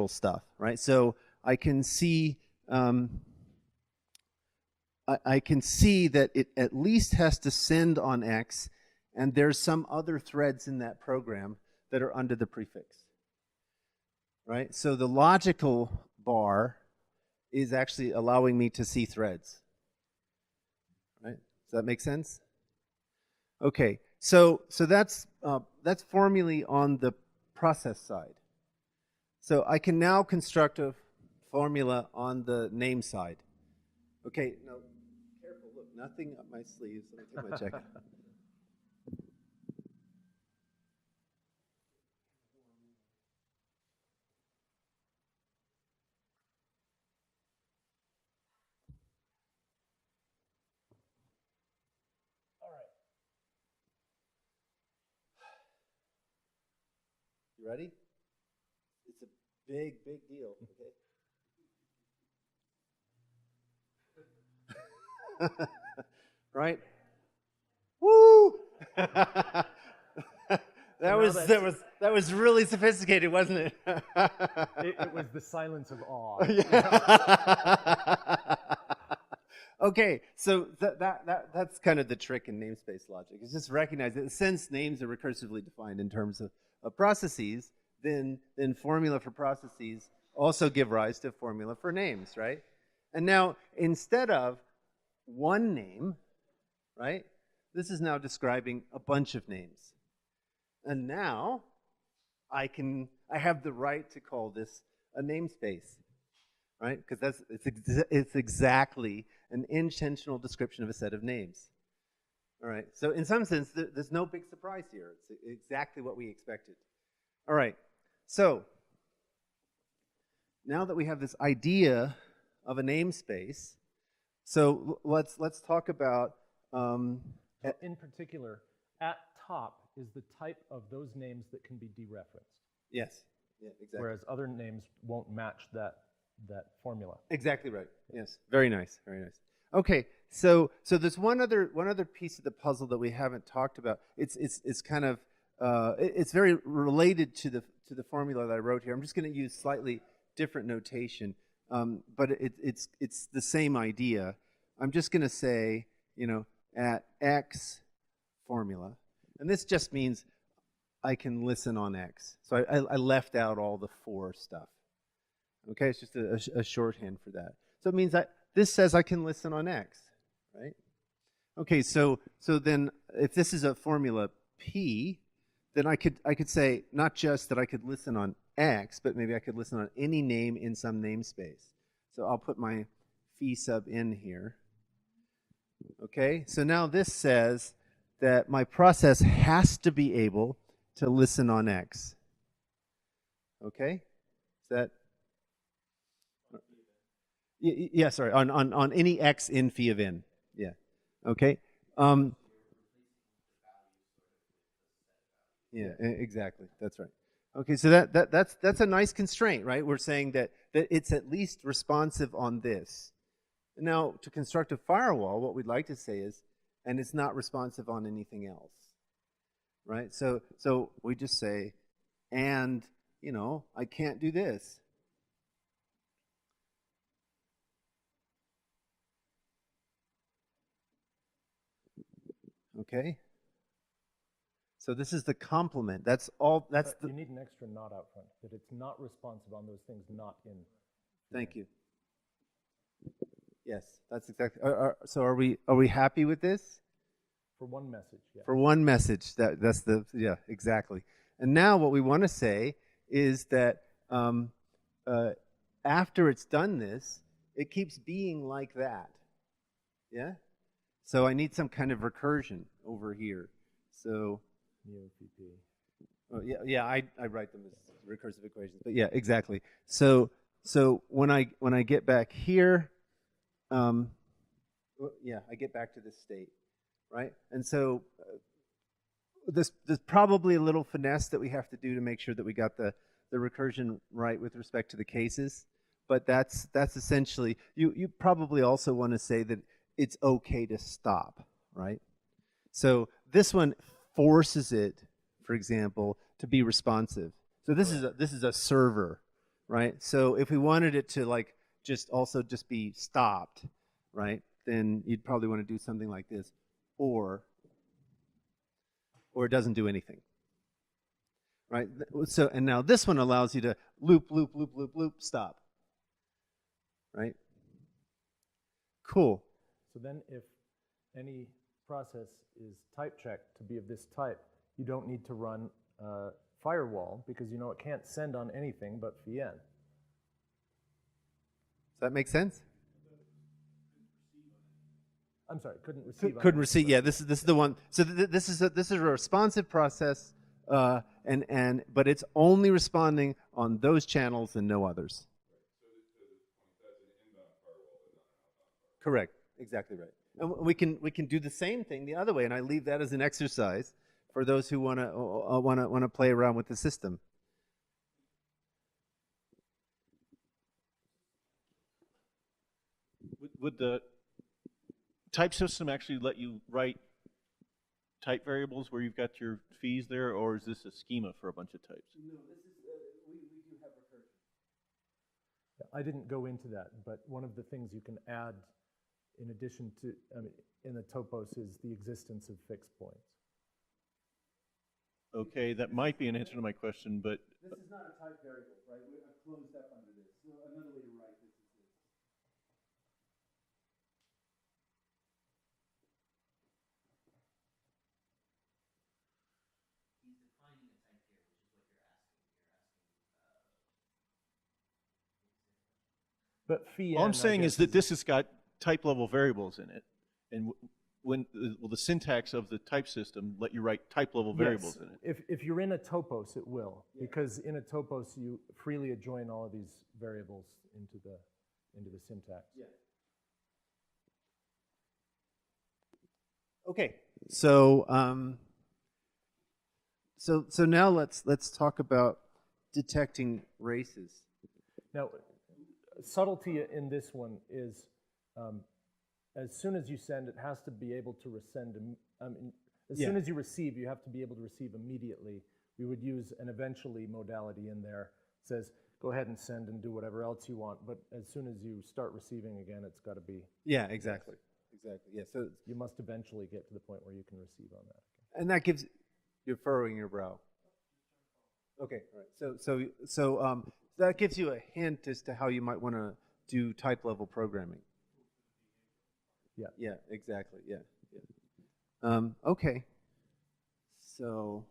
stuff, right? So I can see I can see that it at least has to send on X, and there's some other threads in that program that are under the prefix, right? So the logical bar is actually allowing me to see threads. Right? Does that make sense? Okay, so that's formally on the process side. So I can now construct a formula on the name side. Okay, now careful, look, nothing up my sleeves. Let me take my jacket. You ready? Big deal. Okay. Right? Woo! that was really sophisticated, wasn't it? It was the silence of awe. Okay, so that's kind of the trick in namespace logic. It's just recognize that since names are recursively defined in terms of processes, then formula for processes also give rise to formula for names, right? And now instead of one name, right, this is now describing a bunch of names. And now I have the right to call this a namespace, right? Because it's exactly an intentional description of a set of names. All right, so in some sense, there's no big surprise here. It's exactly what we expected. All right, so now that we have this idea of a namespace, so let's talk about. In particular, at top is the type of those names that can be dereferenced. Yes, yeah, exactly. Whereas other names won't match that formula. Exactly right. Yes, very nice, very nice. Okay, so there's one other piece of the puzzle that we haven't talked about. It's kind of it's very related to the formula that I wrote here. I'm just going to use slightly different notation, but it's the same idea. I'm just going to say, at X formula, and this just means I can listen on X. So I left out all the for stuff. Okay, it's just a shorthand for that. So it means that this says I can listen on X, right? Okay, so then if this is a formula P, then I could say not just that I could listen on X, but maybe I could listen on any name in some namespace. So I'll put my phi sub in here. Okay, so now this says that my process has to be able to listen on X. Okay, is that? Yeah, sorry, on any X in phi of n. Yeah, okay. Yeah, exactly. That's right. Okay, so that's a nice constraint, right? We're saying that it's at least responsive on this. Now, to construct a firewall, what we'd like to say is, and it's not responsive on anything else, right? So we just say, and I can't do this. Okay. So this is the complement. That's all. You need an extra not out front. That it's not responsive on those things not in. Thank you. Yes, that's exactly. So are we happy with this? For one message. Yeah. For one message. Yeah, exactly. And now what we want to say is that after it's done this, it keeps being like that. Yeah. So I need some kind of recursion over here. So. Oh, yeah. I write them as recursive equations, but yeah, exactly. So when I get back here, I get back to this state, right? And so there's probably a little finesse that we have to do to make sure that we got the recursion right with respect to the cases, but that's essentially. You probably also want to say that it's okay to stop, right? So this one forces it, for example, to be responsive. So this is a server, right? So if we wanted it to just be stopped, right? Then you'd probably want to do something like this, or it doesn't do anything, right? So and now this one allows you to loop, stop, right? Cool. So then if any process is type checked to be of this type, you don't need to run a firewall because it can't send on anything but phi n. Does that make sense? I'm sorry, couldn't receive. Couldn't receive. Yeah, this is the one. So this is a responsive process, but it's only responding on those channels and no others. Correct. Exactly right. And we can do the same thing the other way, and I leave that as an exercise for those who want to play around with the system. would the type system actually let you write type variables where you've got your fees there, or is this a schema for a bunch of types? No, this is, we do have recursion. I didn't go into that, but one of the things you can add in addition to, in the topos is the existence of fixed points. Okay, that might be an answer to my question, but This is not a type variable, right? I've closed up under this. So another way to write this is this. He's defining a type here, which is what you're asking. But phi all n, I'm saying I is guess, that this has got type level variables in it, and will the syntax of the type system let you write type level variables in it? If you're in a topos, it will, because in a topos you freely adjoin all of these variables into the syntax. Yeah. Okay. So so now let's talk about detecting races. Now, subtlety in this one is as soon as you send, it has to be able to resend. As soon as you receive, you have to be able to receive immediately. We would use an eventually modality in there. It says, go ahead and send and do whatever else you want. But as soon as you start receiving again, it's got to be. Yeah, exactly. Exactly. Yeah. So you must eventually get to the point where you can receive on that. And that gives you're furrowing your brow. Okay. All right. So that gives you a hint as to how you might want to do type level programming. Yeah. Yeah. Exactly. Yeah. Yeah. Okay. So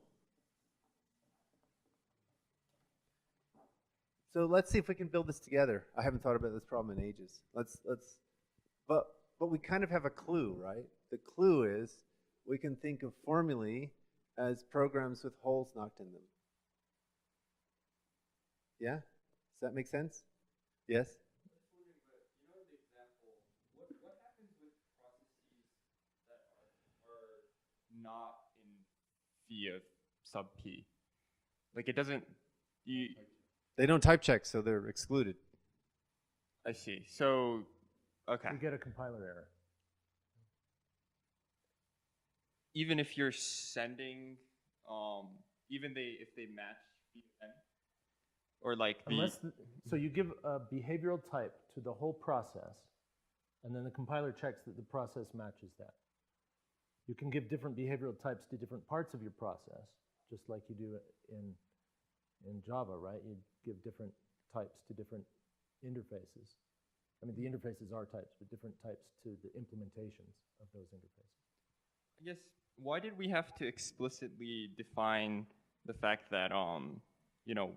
let's see if we can build this together. I haven't thought about this problem in ages. But we kind of have a clue, right? The clue is we can think of formulae as programs with holes knocked in them. Yeah? Does that make sense? Yes? What happens with processes that are not in phi of sub p? Like it doesn't. They don't type check, so they're excluded. I see. So, okay. You get a compiler error. Even if you're sending, if they match phi, or like so you give a behavioral type to the whole process, and then the compiler checks that the process matches that. You can give different behavioral types to different parts of your process, just like you do in Java, right? You give different types to different interfaces. I mean, the interfaces are types, but different types to the implementations of those interfaces. I guess, why did we have to explicitly define the fact that,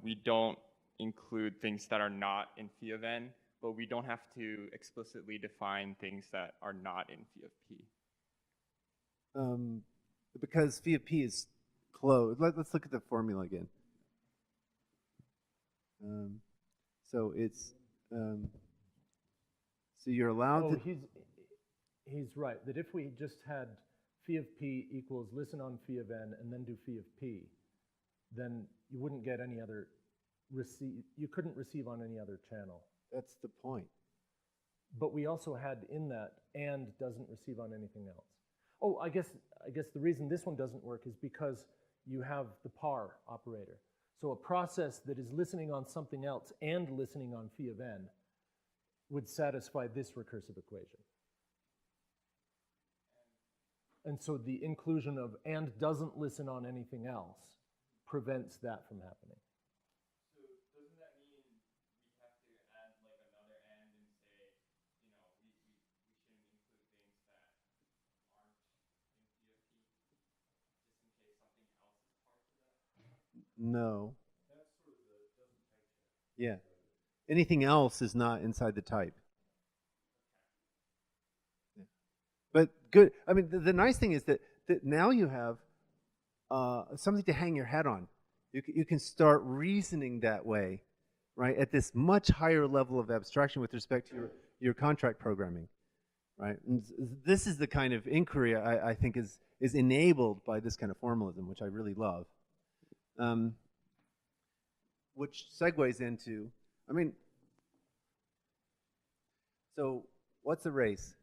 we don't include things that are not in phi of n, but we don't have to explicitly define things that are not in phi of p? Because phi of p is closed. Let's look at the formula again. So it's so you're allowed to. He's right that if we just had phi of p equals listen on phi of n and then do phi of p, then you wouldn't get any other receive. You couldn't receive on any other channel. That's the point. But we also had in that and doesn't receive on anything else. Oh, I guess the reason this one doesn't work is because you have the par operator. So a process that is listening on something else and listening on phi of n would satisfy this recursive equation. And so the inclusion of and doesn't listen on anything else prevents that from happening. So doesn't that mean we have to add like another and say, we shouldn't include things that aren't in phi of p, just in case something else is part of that? No. That's sort of the doesn't type check. Yeah. Anything else is not inside the type. Yeah. But good. I mean, the nice thing is that now you have something to hang your hat on. You can start reasoning that way, right, at this much higher level of abstraction with respect to your contract programming, right? And this is the kind of inquiry I think is enabled by this kind of formalism, which I really love. Which segues into, I mean, so What's a race?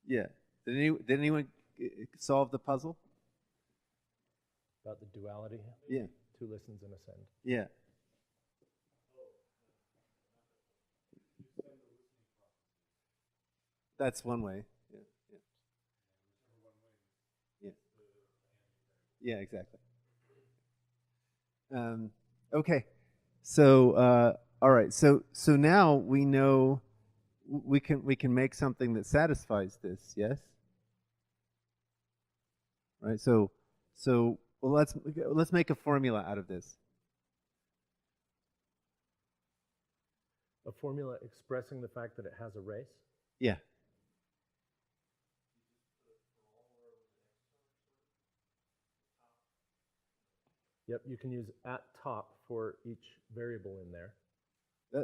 Yeah. Did anyone solve the puzzle? About the duality? Yeah. Two listens and a send. Yeah. That's one way. Yeah. Yeah. Yeah, exactly. Okay. So all right. So now we know we can make something that satisfies this. Yes. Right. So well, let's make a formula out of this. A formula expressing the fact that it has a race? Yeah. Yep, you can use at top for each variable in there.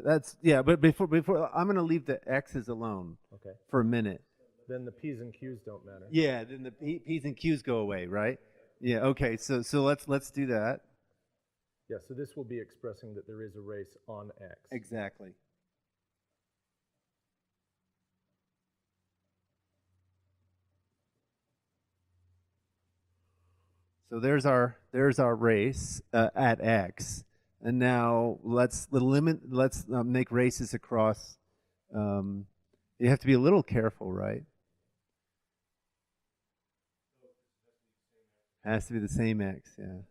That's yeah. But before I'm going to leave the x's alone. Okay. For a minute. Then the p's and q's don't matter. Yeah. Then the p's and q's go away, right? Yeah. Okay. So let's do that. Yeah. So this will be expressing that there is a race on x. Exactly. So there's our race at x, and now let's make races across. You have to be a little careful, right? Has to be the same x, yeah.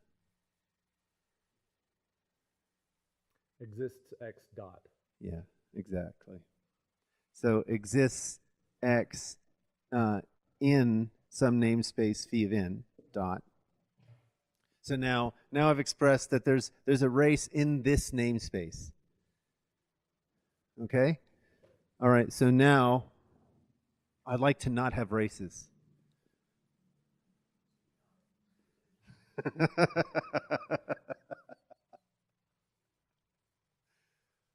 Exists x dot. Yeah, exactly. So exists x in some namespace phi of n dot. So now I've expressed that there's a race in this namespace. Okay? All right, so now I'd like to not have races.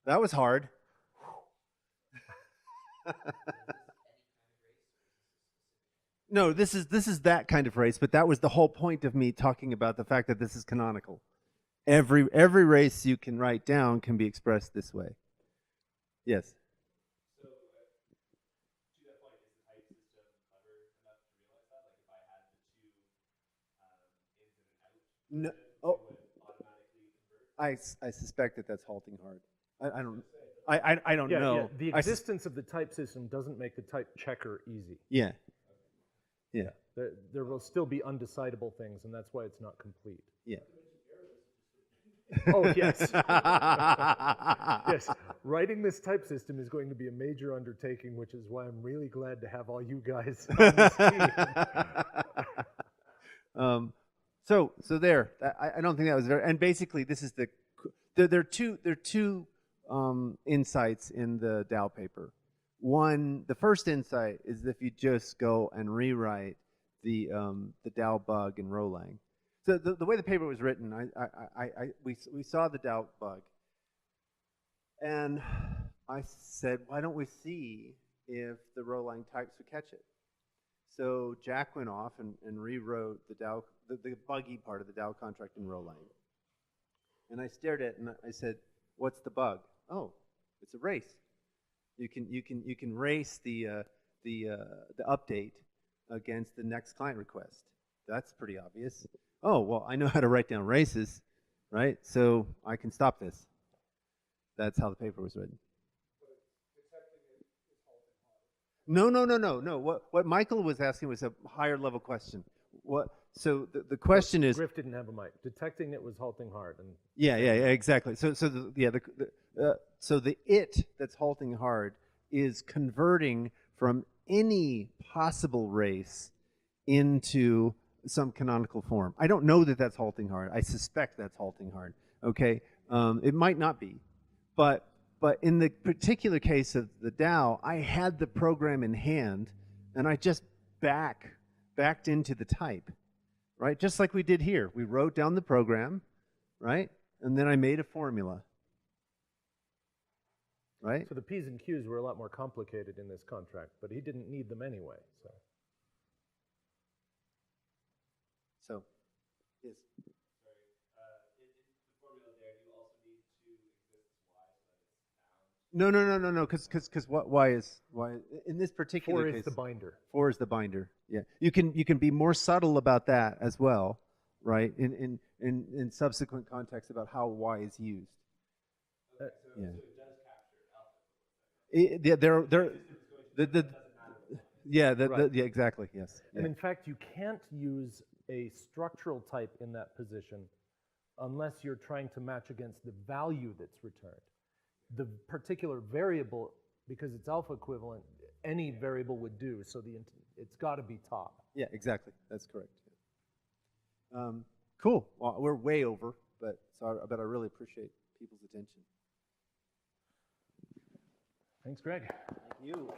That was hard. No, this is that kind of race, but that was the whole point of me talking about the fact that this is canonical. Every race you can write down can be expressed this way. Yes. So, to that point, is the type system clever enough to realize that? Like, if I had the two ins and an out, No. it would automatically convert? I suspect that that's halting hard. I don't Yeah, know. yeah. The existence of the type system doesn't make the type checker easy. Yeah. Yeah. There will still be undecidable things, and that's why it's not complete. Yeah. Oh, yes. Yes. Writing this type system is going to be a major undertaking, which is why I'm really glad to have all you guys on this team. So there. I don't think that was very. And basically, this is there are two insights in the DAO paper. One, the first insight is if you just go and rewrite the DAO bug in Rolang. So the way the paper was written, we saw the DAO bug, and I said, why don't we see if the Rolang types would catch it? So Jack went off and rewrote the buggy part of the DAO contract in Rolang. And I stared at it and I said, what's the bug? Oh, it's a race. You can race the update against the next client request. That's pretty obvious. Oh, well, I know how to write down races, right? So I can stop this. That's how the paper was written. No. What Michael was asking was a higher level question. So the question is. Griff didn't have a mic. Detecting it was halting hard. And Yeah, exactly. So the it that's halting hard is converting from any possible race into some canonical form. I don't know that that's halting hard. I suspect that's halting hard. Okay, it might not be, but in the particular case of the DAO, I had the program in hand, and I just backed into the type, right? Just like we did here. We wrote down the program, right? And then I made a formula, right? So the P's and Q's were a lot more complicated in this contract, but he didn't need them anyway. So, yes. Sorry. Is the formula No, because why is in this particular 4 case? is the binder. 4 is the binder. Yeah, you can be more subtle about that as well, right? In subsequent contexts about how y is used. Yeah. Yeah, exactly. Yes. And Yeah. in fact, you can't use a structural type in that position unless you're trying to match against the value that's returned. The particular variable, because it's alpha equivalent, any variable would do, so it's got to be top. Yeah, exactly. That's correct. Cool. Well, we're way over, but I really appreciate people's attention. Thanks, Greg. Thank you.